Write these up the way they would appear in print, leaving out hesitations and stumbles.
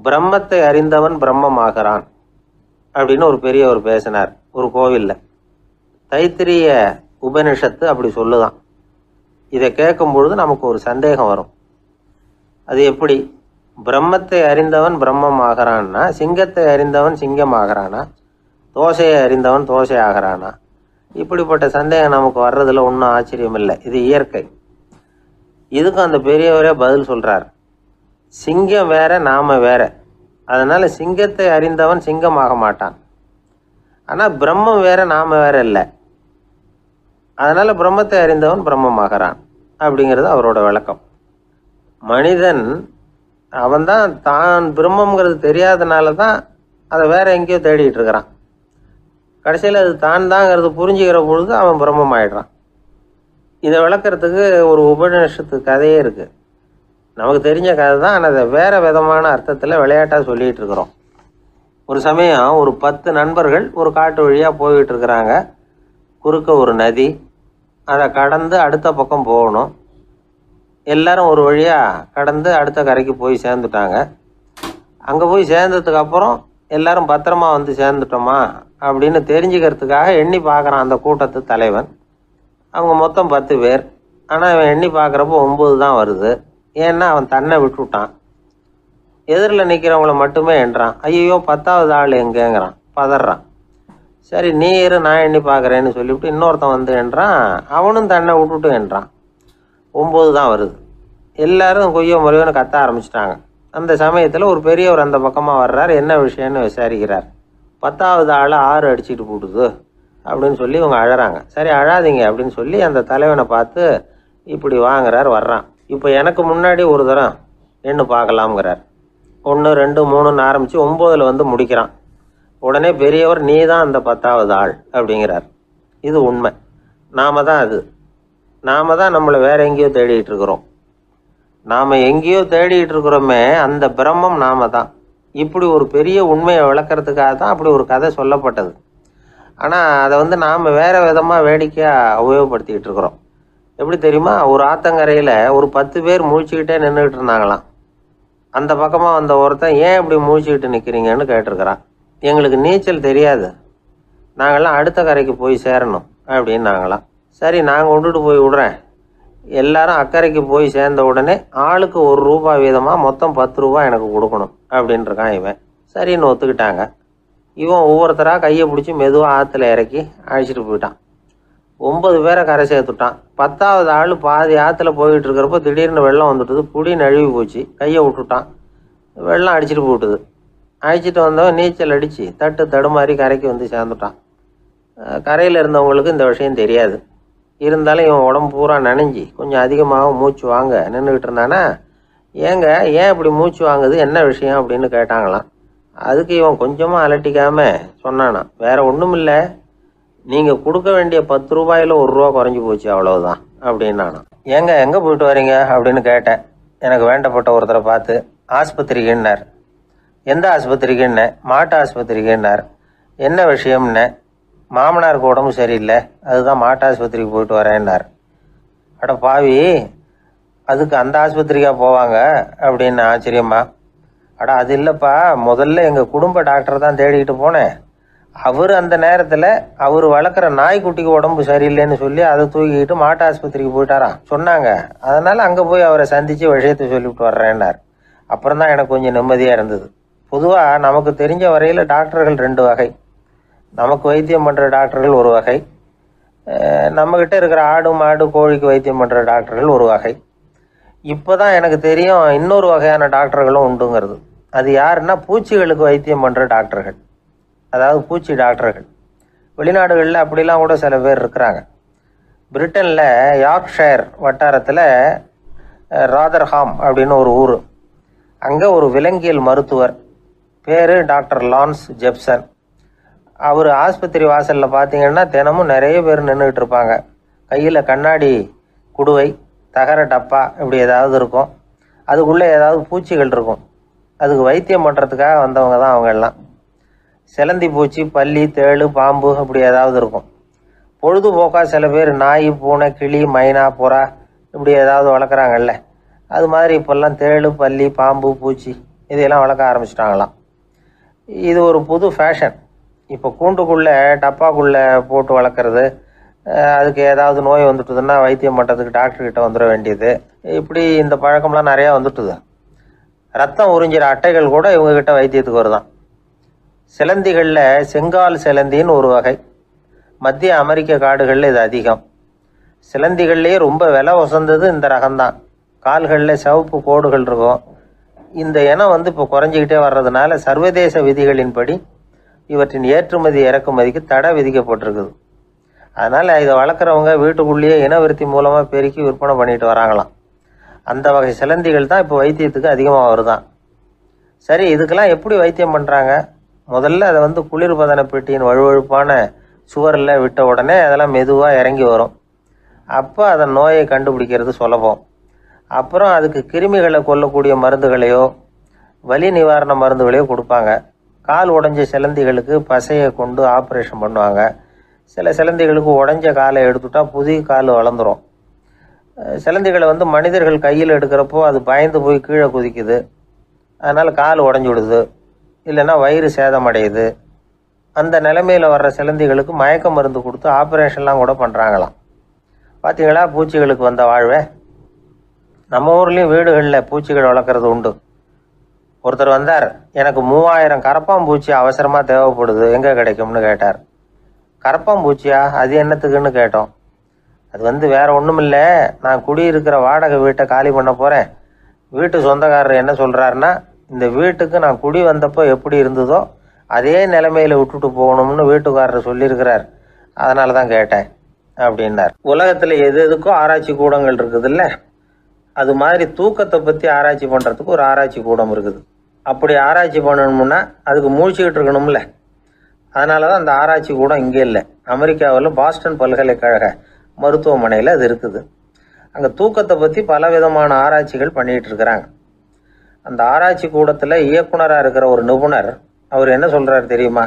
பிரம்மத்தை அறிந்தவன் பிரம்மமாகிறான் அப்படின்னு ஒரு பெரியவர் பேசினார் ஒரு கோவில்ல. தைத்திரிய உபனிஷத்து அப்படி சொல்லுதான். இதை கேட்கும் பொழுது நமக்கு ஒரு சந்தேகம் வரும். அது எப்படி? பிரம்மத்தை அறிந்தவன் பிரம்மம் ஆகிறான்னா, சிங்கத்தை அறிந்தவன் சிங்கம் ஆகிறானா, தோசையை அறிந்தவன் தோசை ஆகிறானா? இப்படிப்பட்ட சந்தேகம் நமக்கு வர்றதுல ஒன்றும் ஆச்சரியம் இல்லை. இது இயற்கை. இதுக்கும் அந்த பெரியவரே பதில் சொல்றார். சிங்கம் வேற, நாம வேற. அதனால சிங்கத்தை அறிந்தவன் சிங்கம் ஆக மாட்டான். ஆனால் பிரம்மம் வேற, நாம வேற இல்லை. அதனால பிரம்மத்தை அறிந்தவன் பிரம்மமாகிறான் அப்படிங்கிறது அவரோட விளக்கம். மனிதன் அவன்தான் தான் பிரம்மங்கிறது தெரியாதனால தான் அதை வேற எங்கேயோ தேடிட்டு இருக்கிறான். கடைசியில் அது தான் தாங்கிறது புரிஞ்சுக்கிற பொழுது அவன் பிரம்மம் ஆயிடுறான். இதை விளக்கிறதுக்கு ஒரு உபநிஷத்து கதையே இருக்கு. நமக்கு தெரிஞ்ச கதை தான், ஆனால் அதை வேற விதமான அர்த்தத்தில் விளையாட்டாக சொல்லிட்டு இருக்கிறோம். ஒரு சமயம் ஒரு 10 நண்பர்கள் ஒரு காட்டு வழியாக போய்கிட்டு இருக்கிறாங்க. குறுக்க ஒரு நதி, அதை கடந்து அடுத்த பக்கம் போகணும். எல்லாரும் ஒரு வழியாக கடந்து அடுத்த கரைக்கு போய் சேர்ந்துட்டாங்க. அங்கே போய் சேர்ந்ததுக்கு அப்புறம் எல்லாரும் பத்திரமா வந்து சேர்ந்துட்டோமா அப்படின்னு தெரிஞ்சுக்கிறதுக்காக எண்ணி பார்க்குறான் அந்த கூட்டத்து தலைவன். அவங்க மொத்தம் 10 பேர். ஆனால் அவன் எண்ணி பார்க்குறப்போ 9 தான் வருது. ஏன்னா அவன் தன்னை விட்டுவிட்டான். எதிரில் நிற்கிறவங்கள மட்டுமே எண்றான். ஐயோ 10வது ஆள் எங்கேங்கிறான், பதறான். சரி நீ இரு, நான் எண்ணி பார்க்குறேன்னு சொல்லிவிட்டு இன்னொருத்தன் வந்து எண்றான். அவனும் தன்னை விட்டுட்டு எண்றான். 9 தான் வருது. எல்லாரும் கொய்யோ முறையோன்னு கத்த ஆரம்பிச்சிட்டாங்க. அந்த சமயத்தில் ஒரு பெரியவர் அந்த பக்கமாக வர்றார். என்ன விஷயம்னு விசாரிக்கிறார். 10வது ஆள் 6 அடிச்சுட்டு போட்டுது அப்படின்னு சொல்லி இவங்க அழறாங்க. சரி அழாதீங்க அப்படின்னு சொல்லி அந்த தலைவனை பார்த்து இப்படி வாங்குறார். வர்றான். இப்போ எனக்கு முன்னாடி ஒரு தரம் எண்ணு பார்க்கலாம்ங்கிறார். 1 2 3ன்னு ஆரம்பித்து 9ல் வந்து முடிக்கிறான். உடனே பெரியவர் நீ தான் அந்த 10வது ஆள் அப்படிங்கிறார். இது உண்மை. நாம தான் அது. நாம தான் நம்மளை வேற எங்கேயோ தேடிட்டு இருக்கிறோம். நாம் எங்கேயோ தேடிட்டு இருக்கிறோமே, அந்த பிரம்மம் நாம தான். இப்படி ஒரு பெரிய உண்மையை விளக்கிறதுக்காக தான் அப்படி ஒரு கதை சொல்லப்பட்டது. ஆனால் அதை வந்து நாம் வேற விதமாக வேடிக்கையாக உபயோகப்படுத்திக்கிட்டு இருக்கிறோம். எப்படி தெரியுமா? ஒரு ஆத்தங்கரையில் ஒரு 10 பேர் முழிச்சுக்கிட்டே நின்றுக்கிட்டு இருந்தாங்களாம். அந்த பக்கமாக வந்த ஒருத்தன் ஏன் இப்படி முழிச்சுக்கிட்டு நிற்கிறீங்கன்னு கேட்டிருக்கிறான். எங்களுக்கு நீச்சல் தெரியாது, நாங்கள்லாம் அடுத்த கரைக்கு போய் சேரணும் அப்படின்னு நாங்களாம். சரி நாங்கள் விட்டுட்டு போய் விடுறேன். எல்லாரும் அக்கறைக்கு போய் சேர்ந்த உடனே ஆளுக்கு ₹1 வீதமாக மொத்தம் ₹10 எனக்கு கொடுக்கணும் அப்படின்ட்டுருக்கான் இவன். சரின்னு ஒத்துக்கிட்டாங்க. இவன் ஒவ்வொருத்தராக கையை பிடிச்சி மெதுவாக ஆற்றுல இறக்கி அழைச்சிட்டு போயிட்டான். 9 பேரை கரை சேர்த்துட்டான். 10வது ஆள் பாதி ஆற்றுல போயிட்டு இருக்கிறப்போ திடீர்னு வெள்ளம் வந்துட்டுது. புடி நழுவி போச்சு. கையை விட்டுட்டான். வெள்ளம் அடிச்சிட்டு போட்டுது. அழைச்சிட்டு வந்தவன் நீச்சல் அடித்து தட்டு தடுமாறி கரைக்கு வந்து சேர்ந்துட்டான். கரையில் இருந்தவங்களுக்கு இந்த விஷயம் தெரியாது. இருந்தாலும் இவன் உடம்பு பூரா நனைஞ்சி கொஞ்சம் அதிகமாக மூச்சு வாங்க நின்றுக்கிட்டு இருந்தானா, ஏங்க ஏன் இப்படி மூச்சு வாங்குது, என்ன விஷயம் அப்படின்னு கேட்டாங்களாம். அதுக்கு இவன் கொஞ்சமாக அலட்டிக்காமல் சொன்னானா, வேற ஒன்றும் இல்லை, நீங்கள் கொடுக்க வேண்டிய ₹10 ₹1 குறைஞ்சி போச்சு அவ்வளவுதான் அப்படின்னானா. ஏங்க எங்கே போயிட்டு வரீங்க அப்படின்னு கேட்டேன். எனக்கு வேண்டப்பட்ட ஒருத்தரை பார்த்து. ஆஸ்பத்திரிக்குன்னார். எந்த ஆஸ்பத்திரிக்குன்னே? மாட்டு ஆஸ்பத்திரிக்குன்னார். என்ன விஷயம்னே? மாமனாருக்கு உடம்பு சரியில்லை, அதுதான் மாட்டு ஆஸ்பத்திரிக்கு போயிட்டு வரேன்னார். அட பாவி, அதுக்கு அந்த ஆஸ்பத்திரிக்கா போவாங்க அப்படின்னு ஆச்சரியமா. அட அது இல்லைப்பா, முதல்ல எங்கள் குடும்ப டாக்டர் தான் தேடிக்கிட்டு போனேன். அவர் அந்த நேரத்தில் அவர் வளர்க்குற நாய்க்குட்டிக்கு உடம்பு சரியில்லைன்னு சொல்லி அதை தூக்கிக்கிட்டு மாட்டு ஆஸ்பத்திரிக்கு போயிட்டாராம் சொன்னாங்க. அதனால் அங்கே போய் அவரை சந்தித்து விஷயத்தை சொல்லிவிட்டு வர்றேன்னார். அப்புறம் தான் எனக்கு கொஞ்சம் நிம்மதியாக இருந்தது. பொதுவாக நமக்கு தெரிஞ்ச வரையில் டாக்டர்கள் 2 வகை. நமக்கு வைத்தியம் பண்ணுற டாக்டர்கள் ஒரு வகை, நம்மக்கிட்ட இருக்கிற ஆடு மாடு கோழிக்கு வைத்தியம் பண்ணுற டாக்டர்கள் ஒரு வகை. இப்போ தான் எனக்கு தெரியும் இன்னொரு வகையான டாக்டர்களும் உண்டுங்கிறது. அது யாருன்னா பூச்சிகளுக்கு வைத்தியம் பண்ணுற டாக்டர்கள், அதாவது பூச்சி டாக்டர்கள். வெளிநாடுகளில் அப்படிலாம் கூட சில பேர் இருக்கிறாங்க. பிரிட்டனில் யார்க்ஷயர் வட்டாரத்தில் ராதர்ஹாம் அப்படின்னு ஒரு ஊர். அங்கே ஒரு விலங்கியல் மருத்துவர் பேர் டாக்டர் லான்ஸ் ஜெப்சன். அவர் ஆஸ்பத்திரி வாசலில் பார்த்தீங்கன்னா தினமும் நிறைய பேர் நின்றுக்கிட்டு இருப்பாங்க. கையில் கண்ணாடி குடுவை, தகர டப்பா இப்படி ஏதாவது இருக்கும். அதுக்குள்ளே ஏதாவது பூச்சிகள் இருக்கும். அதுக்கு வைத்தியம் பண்ணுறதுக்காக வந்தவங்க தான் அவங்க எல்லாம். சிலந்தி பூச்சி, பல்லி, தேளு, பாம்பு இப்படி ஏதாவது இருக்கும். பொழுதுபோக்காக சில பேர் நாய், பூனை, கிளி, மைனா, புறா இப்படி ஏதாவது வளர்க்குறாங்கல்ல, அது மாதிரி இப்போல்லாம் தேளு, பல்லி, பாம்பு, பூச்சி இதையெல்லாம் வளர்க்க ஆரம்பிச்சிட்டாங்களாம். இது ஒரு புது ஃபேஷன். இப்போ கூண்டுக்குள்ளே டப்பாக்குள்ளே போட்டு வளர்க்குறது, அதுக்கு ஏதாவது நோய் வந்துட்டுதுன்னா வைத்தியம் பண்ணுறதுக்கு டாக்டர்கிட்ட வந்துட வேண்டியது, இப்படி இந்த பழக்கம்லாம் நிறையா வந்துட்டுது. ரத்தம் உறிஞ்சிற அட்டைகள் கூட இவங்ககிட்ட வைத்தியத்துக்கு வருதான். சிலந்திகளில் செங்கால் சிலந்தின்னு ஒரு வகை. மத்திய அமெரிக்க காடுகளில் இது அதிகம். சிலந்திகள்லேயே ரொம்ப விலை உசந்தது இந்த ரகம்தான். கால்களில் சிவப்பு கோடுகள் இருக்கும். இந்த இனம் இப்போ குறைஞ்சிக்கிட்டே வர்றதுனால சர்வதேச விதிகளின்படி இவற்றின் ஏற்றுமதி இறக்குமதிக்கு தடை விதிக்கப்பட்டிருக்குது. அதனால் இதை வளர்க்குறவங்க வீட்டுக்குள்ளேயே இனவிருத்தி மூலமாக பெருக்கி விற்பனை பண்ணிட்டு வராங்களாம். அந்த வகை சிலந்திகள் தான் இப்போ வைத்தியத்துக்கு அதிகமாக வருதான். சரி, இதுக்கெல்லாம் எப்படி வைத்தியம் பண்ணுறாங்க? முதல்ல அதை குளிர்பதன பெட்டியின் வழுவழுப்பான சுவரில் விட்ட உடனே அதெல்லாம் மெதுவாக இறங்கி வரும். அப்போ அதன் நோயை கண்டுபிடிக்கிறது சுலபம். அப்புறம் அதுக்கு கிருமிகளை கொல்லக்கூடிய மருந்துகளையோ வலி நிவாரண மருந்துகளையோ கொடுப்பாங்க. கால் உடைஞ்ச சிலந்திகளுக்கு பசையை கொண்டு ஆப்ரேஷன் பண்ணுவாங்க. சில சிலந்திகளுக்கு உடைஞ்ச காலை எடுத்துட்டா புதிய கால் வளர்ந்துடும். சிலந்திகளை மனிதர்கள் கையில் எடுக்கிறப்போ அது பயந்து போய் கீழே குதிக்குது. அதனால் கால் உடஞ்சி விடுது, இல்லைன்னா வயிறு சேதமடையுது. அந்த நிலைமையில் வர்ற சிலந்திகளுக்கு மயக்க மருந்து கொடுத்து ஆப்ரேஷன்லாம் கூட பண்ணுறாங்களாம். பார்த்தீங்களா பூச்சிகளுக்கு வந்த வாழ்வே. நம்ம ஊர்லேயும் வீடுகளில் பூச்சிகள் வளர்க்குறது உண்டு. ஒருத்தர் வந்தார், எனக்கு 3000 கரப்பாம்பூச்சி அவசரமாக தேவைப்படுது, எங்கே கிடைக்கும்னு கேட்டார். கரப்பாம்பூச்சியா? அது என்னத்துக்குன்னு கேட்டோம். அது வேற ஒன்றும் இல்லை, நான் குடியிருக்கிற வாடகை வீட்டை காலி பண்ண போகிறேன். வீட்டு சொந்தக்காரர் என்ன சொல்கிறாருன்னா, இந்த வீட்டுக்கு நான் குடி வந்தப்போ எப்படி இருந்ததோ அதே நிலைமையில் விட்டுட்டு போகணும்னு வீட்டுக்காரர் சொல்லியிருக்கிறார், அதனால தான் கேட்டேன் அப்படின்னார். உலகத்தில் எது எதுக்கும் ஆராய்ச்சி கூடங்கள் இருக்குதுல்ல, அது மாதிரி தூக்கத்தை பற்றி ஆராய்ச்சி பண்ணுறதுக்கு ஒரு ஆராய்ச்சி கூடம் இருக்குது. அப்படி ஆராய்ச்சி பண்ணணும்னா அதுக்கு மூழ்கிக்கிட்டு இருக்கணும்ல. அதனால தான் அந்த ஆராய்ச்சி கூடம் இங்கே இல்லை. அமெரிக்காவில் பாஸ்டன் பல்கலைக்கழக மருத்துவமனையில் அது இருக்குது. அங்கே தூக்கத்தை பற்றி பலவிதமான ஆராய்ச்சிகள் பண்ணிகிட்டு இருக்கிறாங்க. அந்த ஆராய்ச்சி கூடத்தில் இயக்குனராக இருக்கிற ஒரு நிபுணர், அவர் என்ன சொல்கிறாரு தெரியுமா?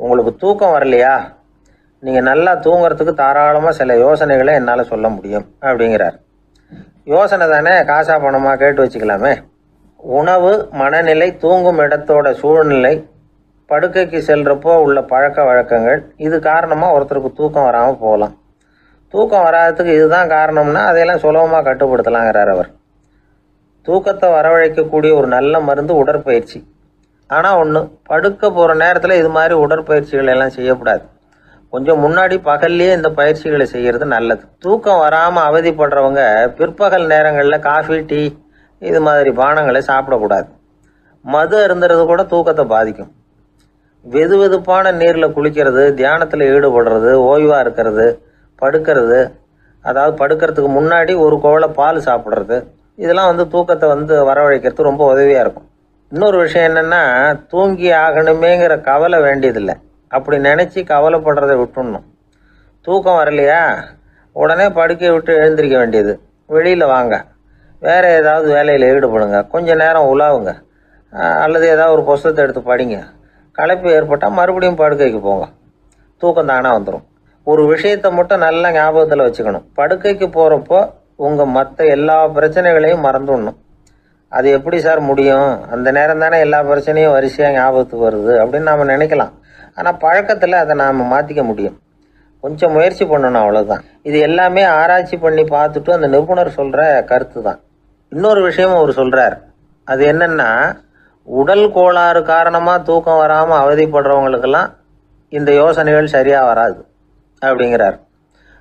உங்களுக்கு தூக்கம் வரலையா, நீங்கள் நல்லா தூங்குறதுக்கு தாராளமாக சில யோசனைகளை என்னால் சொல்ல முடியும் அப்படிங்கிறார். யோசனை தானே, காசா பணமாக கேட்டு வச்சுக்கலாமே. உணவு, மனநிலை, தூங்கும் இடத்தோட சூழ்நிலை, படுக்கைக்கு செல்கிறப்போ உள்ள பழக்க வழக்கங்கள், இது காரணமாக ஒருத்தருக்கு தூக்கம் வராமல் போகலாம். தூக்கம் வராததுக்கு இதுதான் காரணம்னா அதையெல்லாம் சுலபமாக கட்டுப்படுத்தலாங்கிறார் அவர். தூக்கத்தை வரவழைக்கக்கூடிய ஒரு நல்ல மருந்து உடற்பயிற்சி. ஆனால் ஒன்று, படுக்க போகிற நேரத்தில் இது மாதிரி உடற்பயிற்சிகள் எல்லாம் செய்யக்கூடாது. கொஞ்சம் முன்னாடி பகல்லையே இந்த பயிற்சிகளை செய்கிறது நல்லது. தூக்கம் வராமல் அவதிப்படுறவங்க பிற்பகல் நேரங்களில் காஃபி, டீ இது மாதிரி பானங்களை சாப்பிடக்கூடாது. மது அருந்துறது கூட தூக்கத்தை பாதிக்கும். வெது வெதுப்பான நீரில் குளிக்கிறது, தியானத்தில் ஈடுபடுறது, ஓய்வாக இருக்கிறது, படுக்கிறது, அதாவது படுக்கிறதுக்கு முன்னாடி ஒரு கோவலை பால் சாப்பிட்றது, இதெல்லாம் தூக்கத்தை வரவழைக்கிறது ரொம்ப உதவியாக இருக்கும். இன்னொரு விஷயம் என்னென்னா, தூங்கி ஆகணுமேங்கிற கவலை வேண்டியதில்லை. அப்படி நினச்சி கவலைப்படுறதை விட்டுடணும். தூக்கம் வரலையா, உடனே படுக்கையை விட்டு எழுந்திரிக்க வேண்டியது. வெளியில் வாங்க, வேறு ஏதாவது வேலையில் ஈடுபடுங்க, கொஞ்சம் நேரம் உலாவுங்க, அல்லது ஏதாவது ஒரு புஸ்தகத்தை எடுத்து படிங்க. களைப்பு ஏற்பட்டால் மறுபடியும் படுக்கைக்கு போங்க, தூக்கம் தானே வந்துடும். ஒரு விஷயத்தை மட்டும் நல்லா ஞாபகத்தில் வச்சுக்கணும். படுக்கைக்கு போகிறப்போ உங்கள் மற்ற எல்லா பிரச்சனைகளையும் மறந்துடணும். அது எப்படி சார் முடியும்? அந்த நேரம் தானே எல்லா பிரச்சனையும் வரிசையாக ஞாபகத்துக்கு வருது அப்படின்னு நாம் நினைக்கலாம். ஆனால் பழக்கத்தில் அதை நாம் மாற்றிக்க முடியும். கொஞ்சம் முயற்சி பண்ணணும், அவ்வளோதான். இது எல்லாமே ஆராய்ச்சி பண்ணி பார்த்துட்டு அந்த நிபுணர் சொல்கிற கருத்து தான். இன்னொரு விஷயமும் அவர் சொல்கிறார். அது என்னென்னா, உடல் கோளாறு காரணமாக தூக்கம் வராமல் அவதிப்படுறவங்களுக்கெல்லாம் இந்த யோசனைகள் சரியாக வராது அப்படிங்கிறார்.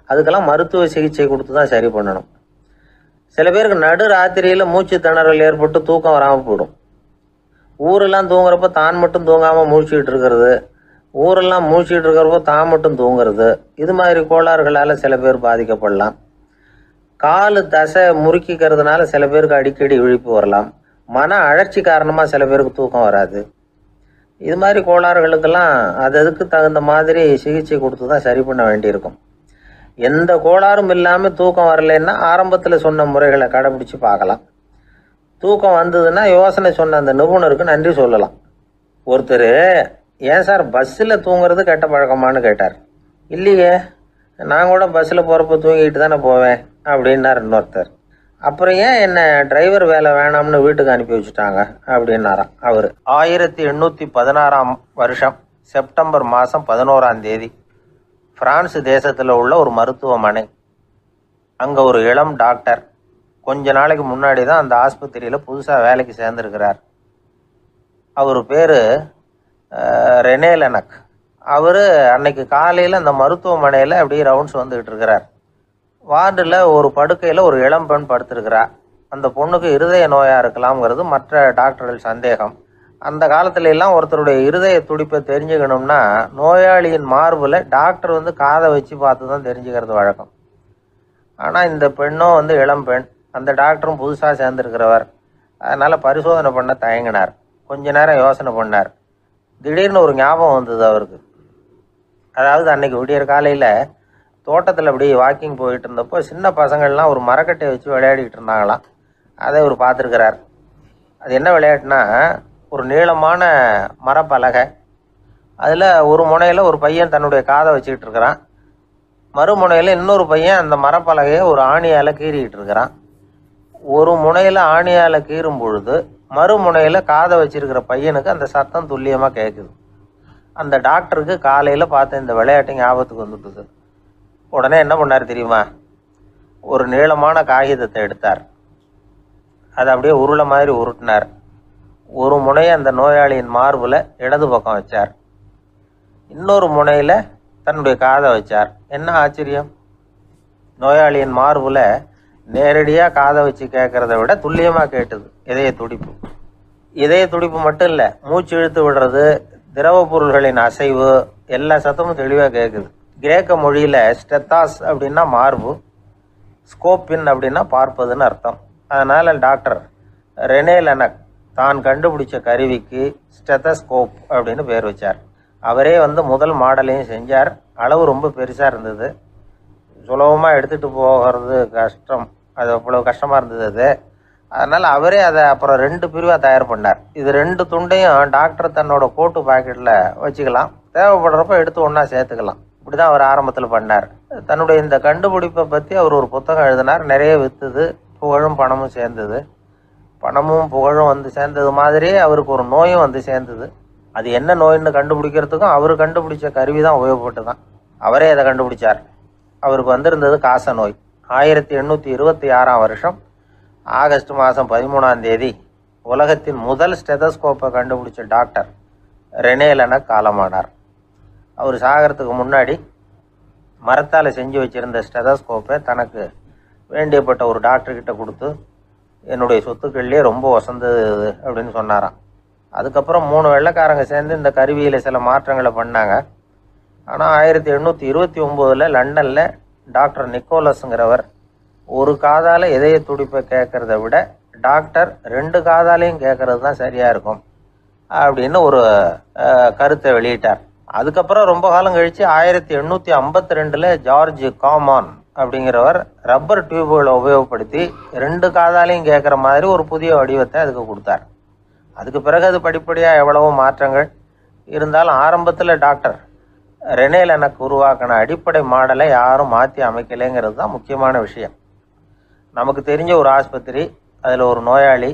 அதுக்கெல்லாம் மருத்துவ சிகிச்சை கொடுத்து தான் சரி பண்ணணும். சில பேருக்கு நடு ராத்திரியில் மூச்சு திணறல் ஏற்பட்டு தூக்கம் வராமல் போயிடும். ஊரெல்லாம் தூங்குறப்போ தான் மட்டும் தூங்காமல் மூழ்கிட்டு இருக்கிறது, ஊரெல்லாம் மூழ்கிட்டு இருக்கிறப்போ தான் மட்டும் தூங்குறது, இது மாதிரி கோளாறுகளால் சில பேர் பாதிக்கப்படலாம். காலு தசை முறுக்கிக்கிறதுனால சில பேருக்கு அடிக்கடி விழிப்பு வரலாம். மன அழற்சி காரணமாக சில பேருக்கு தூக்கம் வராது. இது மாதிரி கோளாறுகளுக்கெல்லாம் அதுக்கு தகுந்த மாதிரி சிகிச்சை கொடுத்து தான் சரி பண்ண வேண்டியிருக்கும். எந்த கோளாறும் இல்லாமல் தூக்கம் வரலைன்னா ஆரம்பத்தில் சொன்ன முறைகளை கடைபிடிச்சு பார்க்கலாம். தூக்கம் வந்ததுன்னா யோசனை சொன்ன அந்த நிபுணருக்கு நன்றி சொல்லலாம். ஒருத்தர், ஏன் சார் பஸ்ஸில் தூங்குறது கெட்ட பழக்கமானு கேட்டார். இல்லையே, நான் கூட பஸ்ஸில் போகிறப்ப தூங்கிட்டு தானே போவேன் அப்படின்னார் இன்னொருத்தர். அப்புறம் ஏன் என்ன டிரைவர் வேலை வேணாம்னு வீட்டுக்கு அனுப்பி வச்சுட்டாங்க அப்படின்னாராம் அவர். 1816 வருஷம் செப்டம்பர் மாதம் 11 பிரான்ஸ் தேசத்தில் உள்ள ஒரு மருத்துவமனை. அங்கே ஒரு இளம் டாக்டர் கொஞ்ச நாளைக்கு முன்னாடி தான் அந்த ஆஸ்பத்திரியில் புதுசாக வேலைக்கு சேர்ந்துருக்கிறார். அவர் பேர் ரெனே லெனக். அவர் அன்னைக்கு காலையில் அந்த மருத்துவமனையில் அப்படியே ரவுண்ட்ஸ் வந்துக்கிட்டு இருக்கிறார். வார்டில் ஒரு படுக்கையில் ஒரு இளம் பெண் படுத்திருக்கிறா. அந்த பொண்ணுக்கு இருதய நோயாக இருக்கலாம்ங்கிறது மற்ற டாக்டர்கள் சந்தேகம். அந்த காலத்துல எல்லாம் ஒருத்தருடைய இருதய துடிப்பை தெரிஞ்சுக்கணும்னா நோயாளியின் மார்பில் டாக்டர் வந்து காதை வச்சு பார்த்து தான் தெரிஞ்சுக்கிறது வழக்கம். ஆனால் இந்த பெண்ணும் வந்து இளம் பெண், அந்த டாக்டரும் புதுசாக சேர்ந்துருக்கிறவர். அதனால் பரிசோதனை பண்ண தயங்கினார். கொஞ்ச நேரம் யோசனை பண்ணார். திடீர்னு ஒரு ஞாபகம் வந்தது அவருக்கு. அதாவது அன்னைக்கு விடியற் காலையில் தோட்டத்தில் அப்படியே வாக்கிங் போயிட்டு இருந்தப்போ சின்ன பசங்கள்லாம் ஒரு மரக்கட்டையை வச்சு விளையாடிக்கிட்டு இருந்தாங்களாம். அதை இவர் பார்த்துருக்கிறார். அது என்ன விளையாட்டுனா, ஒரு நீளமான மரப்பலகை, அதில் ஒரு முனையில் ஒரு பையன் தன்னுடைய காதை வச்சுக்கிட்டு இருக்கிறான், மறுமுனையில் இன்னொரு பையன் அந்த மரப்பலகையை ஒரு ஆணியால் கீறிக்கிட்டு இருக்கிறான். ஒரு முனையில் ஆணியால் கீறும் பொழுது மறுமுனையில் காதை வச்சிருக்கிற பையனுக்கு அந்த சத்தம் துல்லியமாக கேட்குது. அந்த டாக்டருக்கு காலையில் பார்த்த இந்த விளையாட்டு ஞாபகத்துக்கு வந்துட்டுது. உடனே என்ன பண்ணார் தெரியுமா? ஒரு நீளமான காகிதத்தை எடுத்தார். அதை அப்படியே உருளை மாதிரி உருட்டினார். ஒரு முனையை அந்த நோயாளியின் மார்பில் இடது பக்கம் வச்சார், இன்னொரு முனையில் தன்னுடைய காதை வச்சார். என்ன ஆச்சரியம்! நோயாளியின் மார்பில் நேரடியாக காதை வச்சு கேட்குறத விட துல்லியமாக கேட்டுது இதய துடிப்பு. இதய துடிப்பு மட்டும் இல்லை, மூச்சு இழுத்து விடுறது, திரவ பொருள்களின் அசைவு, எல்லா சத்தமும் தெளிவாக கேட்குது. கிரேக்க மொழியில் ஸ்டெத்தாஸ் அப்படின்னா மார்பு, ஸ்கோப்பின் அப்படின்னா பார்ப்பதுன்னு அர்த்தம். அதனால் டாக்டர் ரெனே லெனக் தான் கண்டுபிடிச்ச கருவிக்கு ஸ்டெத்தஸ்கோப் அப்படின்னு பேர் வச்சார். அவரே வந்து முதல் மாடலையும் செஞ்சார். அளவு ரொம்ப பெருசாக இருந்தது, சுலபமாக எடுத்துகிட்டு போகிறது கஷ்டம், அது அவ்வளோ கஷ்டமாக இருந்தது அது. அதனால் அவரே அதை அப்புறம் 2 பிரிவாக தயார் பண்ணார். இது 2 துண்டையும் டாக்டர் தன்னோட கோட்டு பாக்கெட்டில் வச்சுக்கலாம், தேவைப்படுறப்ப எடுத்து ஒன்றா சேர்த்துக்கலாம். இப்படி தான் அவர் ஆரம்பத்தில் பண்ணார். தன்னுடைய இந்த கண்டுபிடிப்பை பற்றி அவர் ஒரு புத்தகம் எழுதினார். நிறைய விற்றுது, புகழும் பணமும் சேர்ந்தது. பணமும் புகழும் வந்து சேர்ந்தது மாதிரியே அவருக்கு ஒரு நோயும் வந்து சேர்ந்தது. அது என்ன நோயின்னு கண்டுபிடிக்கிறதுக்கும் அவர் கண்டுபிடிச்ச கருவி தான் உபயோகப்பட்டு தான். அவரே அதை கண்டுபிடிச்சார். அவருக்கு வந்திருந்தது காச நோய். 1826 வருஷம் ஆகஸ்ட் மாதம் 13 உலகத்தின் முதல் ஸ்டெதஸ்கோப்பை கண்டுபிடிச்ச டாக்டர் ரெனே லெனக் காலமானார். அவர் சாகிறதுக்கு முன்னாடி மரத்தால் செஞ்சு வச்சுருந்த ஸ்டெதஸ்கோப்பை தனக்கு வேண்டியப்பட்ட ஒரு டாக்டர்கிட்ட கொடுத்து, என்னுடைய சொத்துக்கள்லேயே ரொம்ப வசந்தது அப்படின்னு சொன்னாராம். அதுக்கப்புறம் 3 வெள்ளைக்காரங்க சேர்ந்து இந்த கருவியில் சில மாற்றங்களை பண்ணாங்க. ஆனால் 1829 லண்டனில் டாக்டர் நிக்கோலஸுங்கிறவர் ஒரு காதால் இதய துடிப்பை கேட்குறத விட டாக்டர் 2 காதாலையும் கேட்கறது தான் சரியாக இருக்கும் அப்படின்னு ஒரு கருத்தை வெளியிட்டார். அதுக்கப்புறம் ரொம்ப காலம் கழித்து 1852 ஜார்ஜ் காமான் அப்படிங்கிறவர் ரப்பர் டியூபுகளை உபயோகப்படுத்தி 2 காதாலையும் கேட்குற மாதிரி ஒரு புதிய வடிவத்தை அதுக்கு கொடுத்தார். அதுக்கு பிறகு அது படிப்படியாக எவ்வளவோ மாற்றங்கள் இருந்தாலும் ஆரம்பத்தில் டாக்டர் ரெனே லெனக் உருவாக்கின அடிப்படை மாடலை யாரும் மாற்றி அமைக்கலைங்கிறது தான் முக்கியமான விஷயம். நமக்கு தெரிஞ்ச ஒரு ஆஸ்பத்திரி, அதில் ஒரு நோயாளி,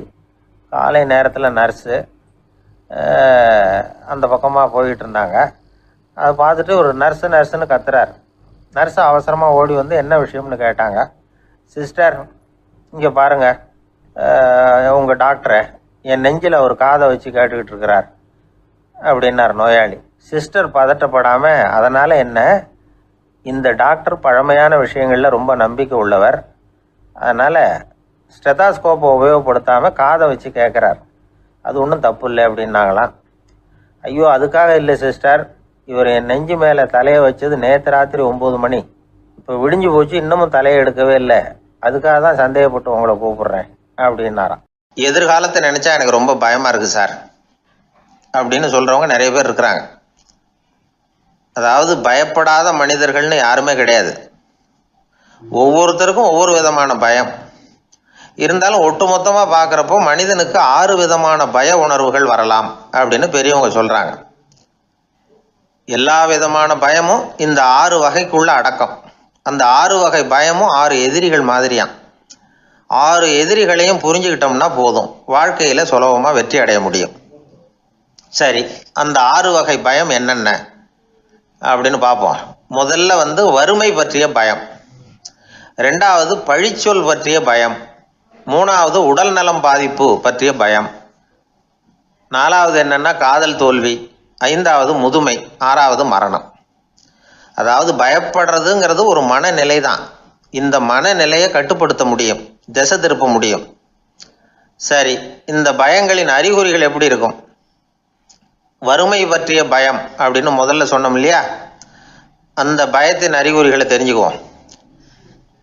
காலை நேரத்தில் நர்ஸு அந்த பக்கமாக போயிட்டு இருந்தாங்க. அதை பார்த்துட்டு ஒரு நர்ஸுன்னு கத்துறார். நர்ஸு அவசரமாக ஓடி வந்து என்ன விஷயம்னு கேட்டாங்க. சிஸ்டர், இங்கே பாருங்கள், உங்கள் டாக்டரை என் நெஞ்சில் ஒரு காதை வச்சு கேட்டுக்கிட்டு இருக்கிறார் அப்படின்னார் நோயாளி. சிஸ்டர் பதட்டப்படாமல், அதனால் என்ன, இந்த டாக்டர் பழமையான விஷயங்களில் ரொம்ப நம்பிக்கை உள்ளவர், அதனால் ஸ்டெதாஸ்கோப்பை உபயோகப்படுத்தாமல் காதை வச்சு கேட்குறார், அது ஒன்றும் தப்பு இல்லை அப்படின்னாங்களாம். ஐயோ, அதுக்காக இல்லை சிஸ்டர், இவர் என் நெஞ்சு மேலே தலையை வச்சது நேற்று ராத்திரி 9 மணி, இப்போ விடிஞ்சு போச்சு, இன்னமும் தலையை எடுக்கவே இல்லை, அதுக்காக தான் சந்தேகப்பட்டு உங்களை கூப்பிடுறேன் அப்படின்னாராம். எதிர்காலத்தை நினச்சா எனக்கு ரொம்ப பயமாக இருக்குது சார் அப்படின்னு சொல்கிறவங்க நிறைய பேர் இருக்கிறாங்க. அதாவது பயப்படாத மனிதர்கள்னு யாருமே கிடையாது. ஒவ்வொருத்தருக்கும் ஒவ்வொரு விதமான பயம் இருந்தாலும் ஒட்டுமொத்தமாக பார்க்குறப்போ மனிதனுக்கு 6 விதமான பய உணர்வுகள் வரலாம் அப்படின்னு பெரியவங்க சொல்கிறாங்க. எல்லா விதமான பயமும் இந்த 6 வகைக்குள்ள அடக்கம். அந்த 6 வகை பயமும் 6 எதிரிகள் மாதிரியாம். 6 எதிரிகளையும் புரிஞ்சுக்கிட்டோம்னா போதும், வாழ்க்கையில் சுலபமாக வெற்றி அடைய முடியும். சரி, அந்த 6 வகை பயம் என்னென்ன அப்படின்னு பார்ப்போம். முதல்ல வறுமை பற்றிய பயம், 2வது பழிச்சொல் பற்றிய பயம், 3வது உடல் நலம் பாதிப்பு பற்றிய பயம், 4வது என்னன்னா காதல் தோல்வி, 5வது முதுமை, 6வது மரணம். அதாவது பயப்படுறதுங்கிறது ஒரு மனநிலை தான். இந்த மனநிலையை கட்டுப்படுத்த முடியும், திசை திருப்ப முடியும். சரி, இந்த பயங்களின் அறிகுறிகள் எப்படி இருக்கும்? வறுமை பற்றிய பயம் அப்படின்னு முதல்ல சொன்னோம் இல்லையா, அந்த பயத்தின் அறிகுறிகளை தெரிஞ்சுக்குவோம்.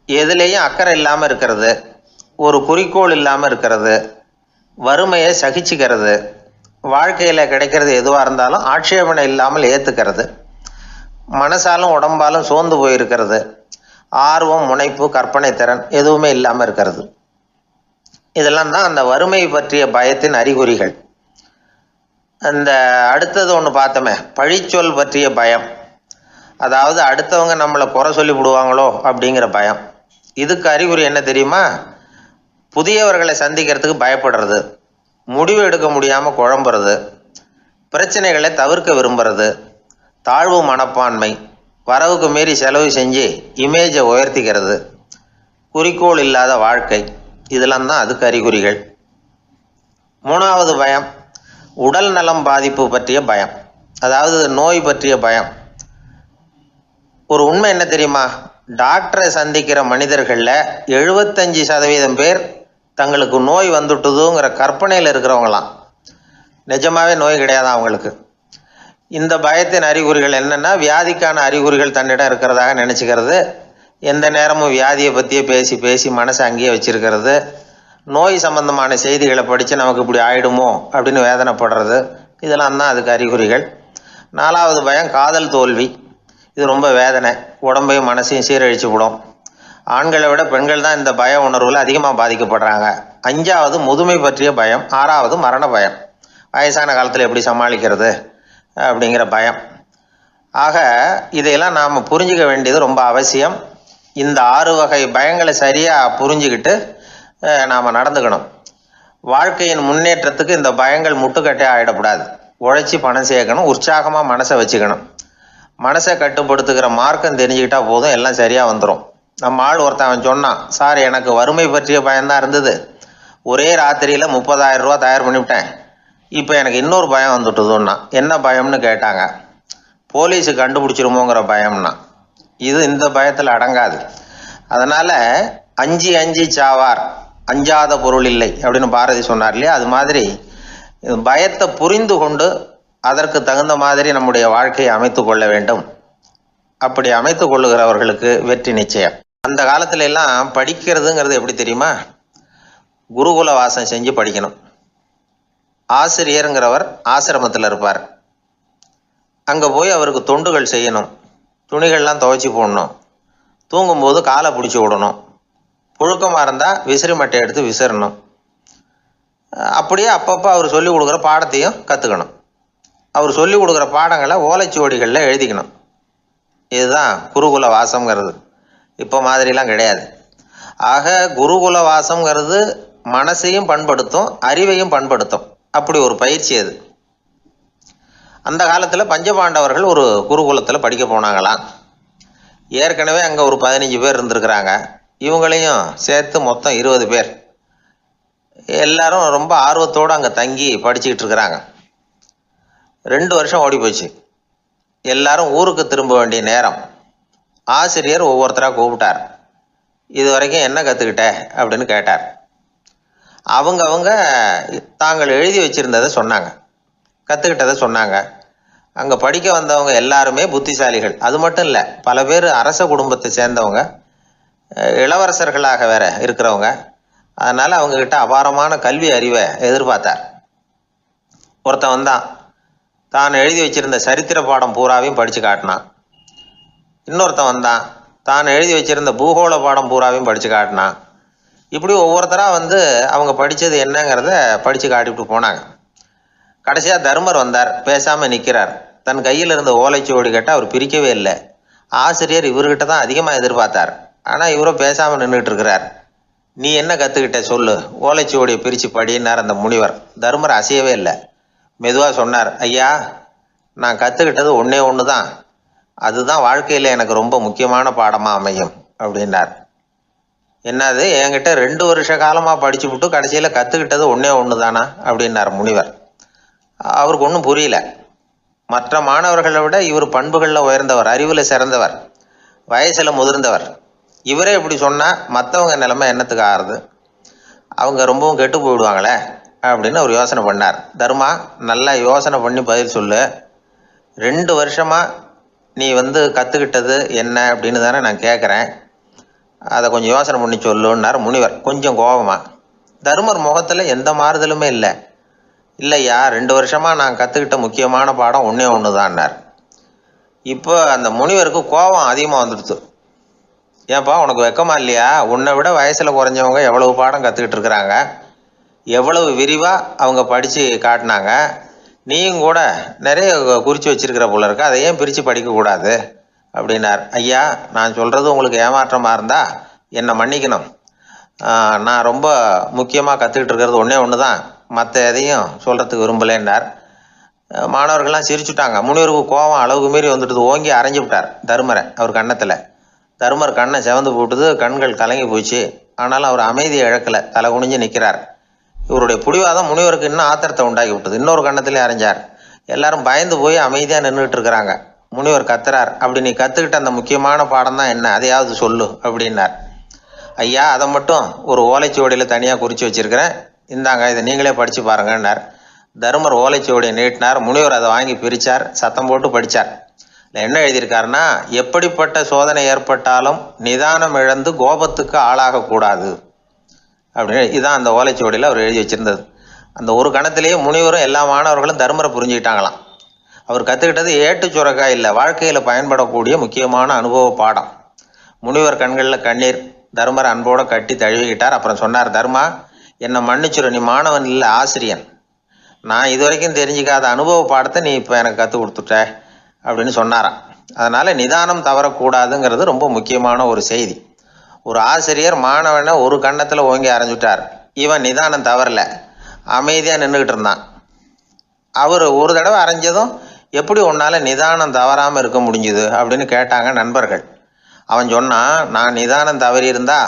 எதுலேயும் அக்கறை இல்லாமல் இருக்கிறது, ஒரு குறிக்கோள் இல்லாமல் இருக்கிறது, வறுமையை சகிச்சுக்கிறது, வாழ்க்கையில் கிடைக்கிறது எதுவாக இருந்தாலும் ஆட்சேபனை இல்லாமல் ஏற்றுக்கிறது, மனசாலும் உடம்பாலும் சோர்ந்து போயிருக்கிறது, ஆர்வம், முனைப்பு, கற்பனை திறன் எதுவுமே இல்லாமல் இருக்கிறது. இதெல்லாம் தான் அந்த வறுமை பற்றிய பயத்தின் அறிகுறிகள். அந்த அடுத்தது ஒன்று பார்த்தோமே, பழிச்சொல் பற்றிய பயம். அதாவது அடுத்தவங்க நம்மளை குறை சொல்லி விடுவாங்களோ அப்படிங்கிற பயம். இதுக்கு அறிகுறி என்ன தெரியுமா? புதியவர்களை சந்திக்கிறதுக்கு பயப்படுறது, முடிவு எடுக்க முடியாமல் குழம்புறது, பிரச்சனைகளை தவிர்க்க விரும்புறது, தாழ்வு மனப்பான்மை, வரவுக்கு மீறி செலவு செஞ்சு இமேஜை உயர்த்திக்கிறது, குறிக்கோள் இல்லாத வாழ்க்கை, இதெல்லாம் தான் அதுக்கு அறிகுறிகள். 3வது பயம் உடல் நலம் பாதிப்பு பற்றிய பயம், அதாவது நோய் பற்றிய பயம். ஒரு உண்மை என்ன தெரியுமா? டாக்டரை சந்திக்கிற மனிதர்களில் 75% பேர் தங்களுக்கு நோய் வந்துட்டுதுங்கிற கற்பனையில் இருக்கிறவங்களாம். நிஜமாவே நோய் கிடையாதான் அவங்களுக்கு. இந்த பயத்தின் அறிகுறிகள் என்னென்னா, வியாதிக்கான அறிகுறிகள் தன்னிடம் இருக்கிறதாக நினச்சிக்கிறது, எந்த நேரமும் வியாதியை பற்றியே பேசி பேசி மனசை அங்கேயே வச்சிருக்கிறது, நோய் சம்பந்தமான செய்திகளை படித்து நமக்கு இப்படி ஆயிடுமோ அப்படின்னு வேதனைப்படுறது, இதெல்லாம் தான் அதுக்கு அறிகுறிகள். 4வது பயம் காதல் தோல்வி. இது ரொம்ப வேதனை, உடம்பையும் மனசையும் சீரழிச்சு விடும். ஆண்களை விட பெண்கள் தான் இந்த பய உணர்வில் அதிகமாக பாதிக்கப்படுறாங்க. 5வது முதுமை பற்றிய பயம். 6வது மரண பயம், வயசான காலத்தில் எப்படி சமாளிக்கிறது அப்படிங்கிற பயம். ஆக இதையெல்லாம் நாம் புரிஞ்சிக்க வேண்டியது ரொம்ப அவசியம். இந்த 6 வகை பயங்களை சரியாக புரிஞ்சுக்கிட்டு நாம் நடந்துக்கணும். வாழ்க்கையின் முன்னேற்றத்துக்கு இந்த பயங்கள் முட்டுக்கட்டே ஆகிடக்கூடாது. உழைச்சி பணம் சேர்க்கணும், உற்சாகமாக மனசை வச்சுக்கணும். மனசை கட்டுப்படுத்துகிற மார்க்கம் தெரிஞ்சுக்கிட்டா போதும், எல்லாம் சரியாக வந்துடும். நம்ம ஆள் ஒருத்தன் சொன்னான், சார் எனக்கு வறுமை பற்றிய பயம்தான் இருந்தது, ஒரே ராத்திரியில் 30,000 ரூபா தயார் பண்ணிவிட்டேன், இப்போ எனக்கு இன்னொரு பயம் வந்துட்டுதுன்னா. என்ன பயம்னு கேட்டாங்க. போலீஸு கண்டுபிடிச்சிருமோங்கிற பயம்னா. இது இந்த பயத்தில் அடங்காது. அதனால் அஞ்சி அஞ்சி சாவார், அஞ்சாத பொருள் இல்லை அப்படின்னு பாரதி சொன்னார் இல்லையா, அது மாதிரி பயத்தை புரிந்து கொண்டு அதற்கு தகுந்த மாதிரி நம்முடைய வாழ்க்கையை அமைத்து கொள்ள வேண்டும். அப்படி அமைத்து கொள்ளுகிறவர்களுக்கு வெற்றி நிச்சயம். அந்த காலத்துல எல்லாம் படிக்கிறதுங்கிறது எப்படி தெரியுமா? குருகுல வாசம் செஞ்சு படிக்கணும். ஆசிரியருங்கிறவர் ஆசிரமத்தில் இருப்பார். அங்கே போய் அவருக்கு தொண்டுகள் செய்யணும், துணிகள்லாம் துவைச்சி போடணும், தூங்கும்போது காலை பிடிச்சி விடணும், புழுக்கமாக இருந்தால் விசிறி மட்டை எடுத்து விசிறணும். அப்படியே அப்பப்போ அவர் சொல்லிக் கொடுக்குற பாடத்தையும் கற்றுக்கணும். அவர் சொல்லிக் கொடுக்குற பாடங்களை ஓலைச்சுவடிகளில் எழுதிக்கணும். இதுதான் குருகுல வாசம்ங்கிறது. இப்போ மாதிரிலாம் கிடையாது. ஆக குருகுல வாசம்ங்கிறது மனசையும் பண்படுத்தும், அறிவையும் பண்படுத்தும். அப்படி ஒரு பயிற்சி அது. அந்த காலத்தில் பஞ்சபாண்டவர்கள் ஒரு குருகுலத்தில் படிக்க போனாங்களாம். ஏற்கனவே அங்கே ஒரு 15 பேர் இருந்திருக்கிறாங்க. இவங்களையும் சேர்த்து மொத்தம் 20 பேர். எல்லாரும் ரொம்ப ஆர்வத்தோடு அங்கே தங்கி படிச்சுக்கிட்டு இருக்கிறாங்க. 2 வருஷம் ஓடி போச்சு. எல்லாரும் ஊருக்கு திரும்ப வேண்டிய நேரம். ஆசிரியர் ஒவ்வொருத்தராக கூப்பிட்டார். இது வரைக்கும் என்ன கற்றுக்கிட்ட அப்படின்னு கேட்டார். அவங்க தாங்கள் எழுதி வச்சுருந்ததை சொன்னாங்க, கற்றுக்கிட்டதை சொன்னாங்க. அங்கே படிக்க வந்தவங்க எல்லாருமே புத்திசாலிகள். அது மட்டும் இல்லை, பல பேர் அரச குடும்பத்தை சேர்ந்தவங்க, இளவரசர்களாக வேற இருக்கிறவங்க. அதனால் அவங்கக்கிட்ட அபாரமான கல்வி அறிவை எதிர்பார்த்தார். ஒருத்தன் வந்தான், தான் எழுதி வச்சிருந்த சரித்திர பாடம் பூராவையும் படித்து காட்டினான். இன்னொருத்தன் வந்தான், தான் எழுதி வச்சிருந்த பூகோள பாடம் பூராவையும் படித்து காட்டினான். இப்படி ஒவ்வொருத்தராக அவங்க படித்தது என்னங்கிறத படித்து காட்டிவிட்டு போனாங்க. கடைசியாக தர்மர் வந்தார், பேசாமல் நிற்கிறார். தன் கையில் இருந்த ஓலைச்சுவடி கேட்டால் அவர் பிரிக்கவே இல்லை. ஆசிரியர் இவர்கிட்ட தான் அதிகமாக எதிர்பார்த்தார். ஆனால் இவரும் பேசாமல் நின்றுட்டு இருக்கிறார். நீ என்ன கற்றுக்கிட்ட சொல்லு, ஓலைச்சுவடியை பிரித்து படினார் அந்த முனிவர். தருமர் அசையவே இல்லை. மெதுவாக சொன்னார், ஐயா, நான் கற்றுக்கிட்டது ஒன்றே ஒன்று தான். அதுதான் வாழ்க்கையில் எனக்கு ரொம்ப முக்கியமான பாடமாக அமையும் அப்படின்னார். என்னது, என்கிட்ட 2 வருஷ காலமாக படிச்சு விட்டு கடைசியில் கற்றுக்கிட்டது ஒன்றே ஒன்று தானா அப்படின்னார் முனிவர். அவருக்கு ஒன்றும் புரியல. மற்ற மாணவர்களை விட இவர் பண்புகளில் உயர்ந்தவர், அறிவில் சிறந்தவர், வயசில் முதிர்ந்தவர். இவரே இப்படி சொன்னால் மற்றவங்க நிலைமை என்னத்துக்கு ஆறுது? அவங்க ரொம்பவும் கெட்டு போயிடுவாங்களே அப்படின்னு அவர் யோசனை பண்ணார். தர்மா, நல்லா யோசனை பண்ணி பதில் சொல்லு. 2 வருஷமாக நீ கற்றுக்கிட்டது என்ன அப்படின்னு தானே நான் கேட்குறேன். அதை கொஞ்சம் யோசனை பண்ணி சொல்லுன்னார் முனிவர் கொஞ்சம் கோபமாக. தருமர் முகத்தில் எந்த மாறுதலுமே இல்லை. இல்லையா, 2 வருஷமாக நான் கற்றுக்கிட்ட முக்கியமான பாடம் ஒன்றே ஒன்று தான்னார். இப்போ அந்த முனிவருக்கு கோபம் அதிகமாக வந்துடுச்சு. ஏன்பா, உனக்கு வெக்கமா இல்லையா? உன்னை விட வயசில் குறைஞ்சவங்க எவ்வளவு பாடம் கற்றுக்கிட்டு இருக்கிறாங்க, எவ்வளவு விரிவாக அவங்க படித்து காட்டினாங்க. நீயும் கூட நிறைய குறித்து வச்சிருக்கிற போல இருக்கு, அதை ஏன் பிரித்து படிக்கக்கூடாது அப்படின்னார். ஐயா, நான் சொல்கிறது உங்களுக்கு ஏமாற்றமாக இருந்தால் என்னை மன்னிக்கணும். நான் ரொம்ப முக்கியமாக கற்றுக்கிட்டு இருக்கிறது ஒன்றே ஒன்று தான், மற்ற எதையும் சொல்கிறதுக்கு விரும்பலைன்னார். மாணவர்கள்லாம் சிரிச்சுட்டாங்க. முனிவருக்கு கோபம் அளவுக்கு மீறி வந்துட்டு ஓங்கி அரைஞ்சு விட்டார் தருமரை அவர் கன்னத்தில். தருமர் கண்ணை செவந்து போட்டுது, கண்கள் கலங்கி போச்சு. ஆனாலும் அவர் அமைதியை இழக்கலை, தலை குனிஞ்சு நிற்கிறார். இவருடைய புடிவாதம் முனிவருக்கு இன்னும் ஆத்திரத்தை உண்டாக்கி விட்டது. இன்னொரு கண்ணத்திலே அரைஞ்சார். எல்லாரும் பயந்து போய் அமைதியாக நின்றுட்டு இருக்கிறாங்க. முனிவர் கத்துறார், அப்படி நீ கற்றுக்கிட்ட அந்த முக்கியமான பாடம் தான் என்ன, அதையாவது சொல்லு அப்படின்னார். ஐயா, அதை மட்டும் ஒரு ஓலைச்சுவடியில் தனியாக குறித்து வச்சிருக்கிறேன், இந்தாங்க, இதை நீங்களே படித்து பாருங்கன்னார். தருமர் ஓலைச்சுவடியை நீட்டினார். முனிவர் அதை வாங்கி பிரித்தார், சத்தம் போட்டு படித்தார். என்ன எழுதியிருக்காருன்னா, எப்படிப்பட்ட சோதனை ஏற்பட்டாலும் நிதானம் இழந்து கோபத்துக்கு ஆளாகக்கூடாது அப்படின்னு. இதுதான் அந்த ஓலைச்சுவடியில் அவர் எழுதி வச்சிருந்தது. அந்த ஒரு கணத்திலேயே முனிவரும் எல்லா மாணவர்களும் தர்மரை புரிஞ்சுக்கிட்டாங்களாம். அவர் கற்றுக்கிட்டது ஏட்டு சுரக்காய் இல்லை, வாழ்க்கையில் பயன்படக்கூடிய முக்கியமான அனுபவ பாடம். முனிவர் கண்களில் கண்ணீர். தர்மரை அன்போடு கட்டி தழுவிக்கிட்டார். அப்புறம் சொன்னார், தர்மா, என்னை மன்னிச்சுரு, நீ மாணவன் இல்லை, ஆசிரியன். நான் இது வரைக்கும் தெரிஞ்சிக்காத அனுபவ பாடத்தை நீ இப்போ எனக்கு கற்றுக் கொடுத்துட்ட அப்படின்னு சொன்னாராம். அதனால் நிதானம் தவறக்கூடாதுங்கிறது ரொம்ப முக்கியமான ஒரு செய்தி. ஒரு ஆசிரியர் மாணவனை ஒரு கன்னத்தில் ஓங்கி அரைஞ்சுட்டார். இவன் நிதானம் தவறல, அமைதியாக நின்றுக்கிட்டு இருந்தான். அவர் ஒரு தடவை அரைஞ்சதும் எப்படி உன்னால் நிதானம் தவறாமல் இருக்க முடிஞ்சுது அப்படின்னு கேட்டாங்க நண்பர்கள். அவன் சொன்னான், நான் நிதானம் தவறி இருந்தா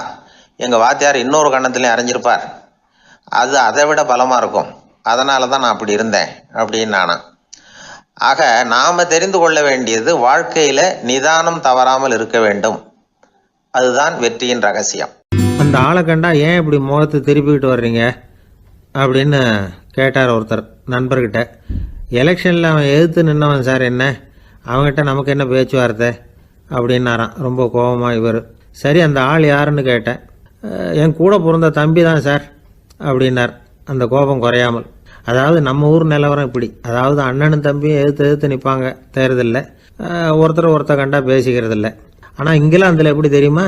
எங்கள் வாத்தியார் இன்னொரு கன்னத்துலேயும் அரைஞ்சிருப்பார், அது அதை விட பலமாக இருக்கும், அதனால தான் நான் அப்படி இருந்தேன் அப்படின்னு நானா. ஆக நாம் தெரிந்து கொள்ள வேண்டியது, வாழ்க்கையில் நிதானம் தவறாமல் இருக்க வேண்டும். அதுதான் வெற்றியின் ரகசியம். அந்த ஆளை கண்டா ஏன் இப்படி முகத்தை திருப்பிக்கிட்டு வர்றீங்க அப்படின்னு கேட்டார் ஒருத்தர் நண்பர்கிட்ட. எலெக்ஷனில் அவன் எதிர்த்து நின்னவன் சார், என்ன அவங்ககிட்ட நமக்கு என்ன பேச்சுவார்த்தை அப்படின்னாரான் ரொம்ப கோபமாக இவர். சரி, அந்த ஆள் யாருன்னு கேட்டேன். என் கூட பிறந்த தம்பி தான் சார் அப்படின்னார் அந்த கோபம் குறையாமல். அதாவது நம்ம ஊர் நிலவரம் இப்படி, அதாவது அண்ணனும் தம்பியும் எதிர்த்து நிற்பாங்க தேர்தலில், ஒருத்தர் கண்டா பேசிக்கிறது இல்லை. ஆனால் இங்கிலாந்தில் எப்படி தெரியுமா,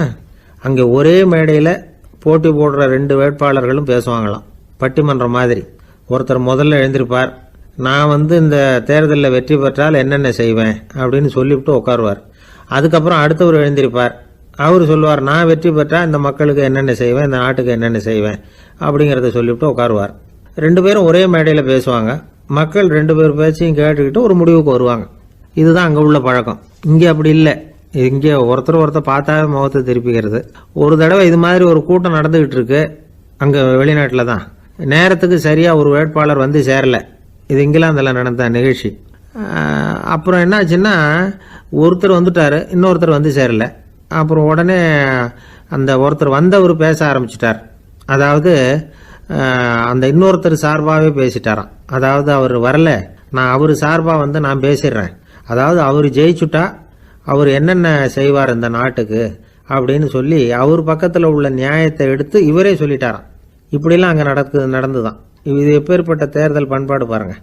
அங்கே ஒரே மேடையில் போட்டி போடுற 2 வேட்பாளர்களும் பேசுவாங்களாம், பட்டிமன்றம் மாதிரி. ஒருத்தர் முதல்ல எழுந்திருப்பார், நான் இந்த தேர்தலில் வெற்றி பெற்றால் என்னென்ன செய்வேன் அப்படின்னு சொல்லிவிட்டு உட்காருவார். அதுக்கப்புறம் அடுத்தவர் எழுந்திருப்பார், அவர் சொல்லுவார், நான் வெற்றி பெற்றால் இந்த மக்களுக்கு என்னென்ன செய்வேன், இந்த நாட்டுக்கு என்னென்ன செய்வேன் அப்படிங்கிறத சொல்லிவிட்டு உட்காருவார். 2 பேரும் ஒரே மேடையில் பேசுவாங்க. மக்கள் 2 பேர் பேச்சையும் கேட்டுக்கிட்டு ஒரு முடிவுக்கு வருவாங்க. இதுதான் அங்கே உள்ள பழக்கம். இங்கே அப்படி இல்லை. இங்கே ஒருத்தர் பார்த்தாவே முகத்தை திருப்பிக்கிறது. ஒரு தடவை இது மாதிரி ஒரு கூட்டம் நடந்துகிட்டு இருக்கு அங்கே வெளிநாட்டில் தான். நேரத்துக்கு சரியாக ஒரு வேட்பாளர் வந்து சேரலை. இது இங்கிலாந்தில் நடந்த நிகழ்ச்சி. அப்புறம் என்னாச்சுன்னா, ஒருத்தர் வந்துட்டார், இன்னொருத்தர் வந்து சேரலை. அப்புறம் உடனே அந்த ஒருத்தர் வந்தவர் பேச ஆரம்பிச்சிட்டார். அதாவது அந்த இன்னொருத்தர் சார்பாகவே பேசிட்டாராம். அதாவது அவர் வரல, நான் அவர் சார்பாக நான் பேசிடுறேன், அதாவது அவர் ஜெயிச்சுட்டா அவர் என்னென்ன செய்வார் இந்த நாட்டுக்கு அப்படின்னு சொல்லி அவர் பக்கத்தில் உள்ள நியாயத்தை எடுத்து இவரே சொல்லிட்டாராம். இப்படிலாம் அங்கே நடந்துதான். இது எப்பேற்பட்ட தேர்தல் பண்பாடு பாருங்க.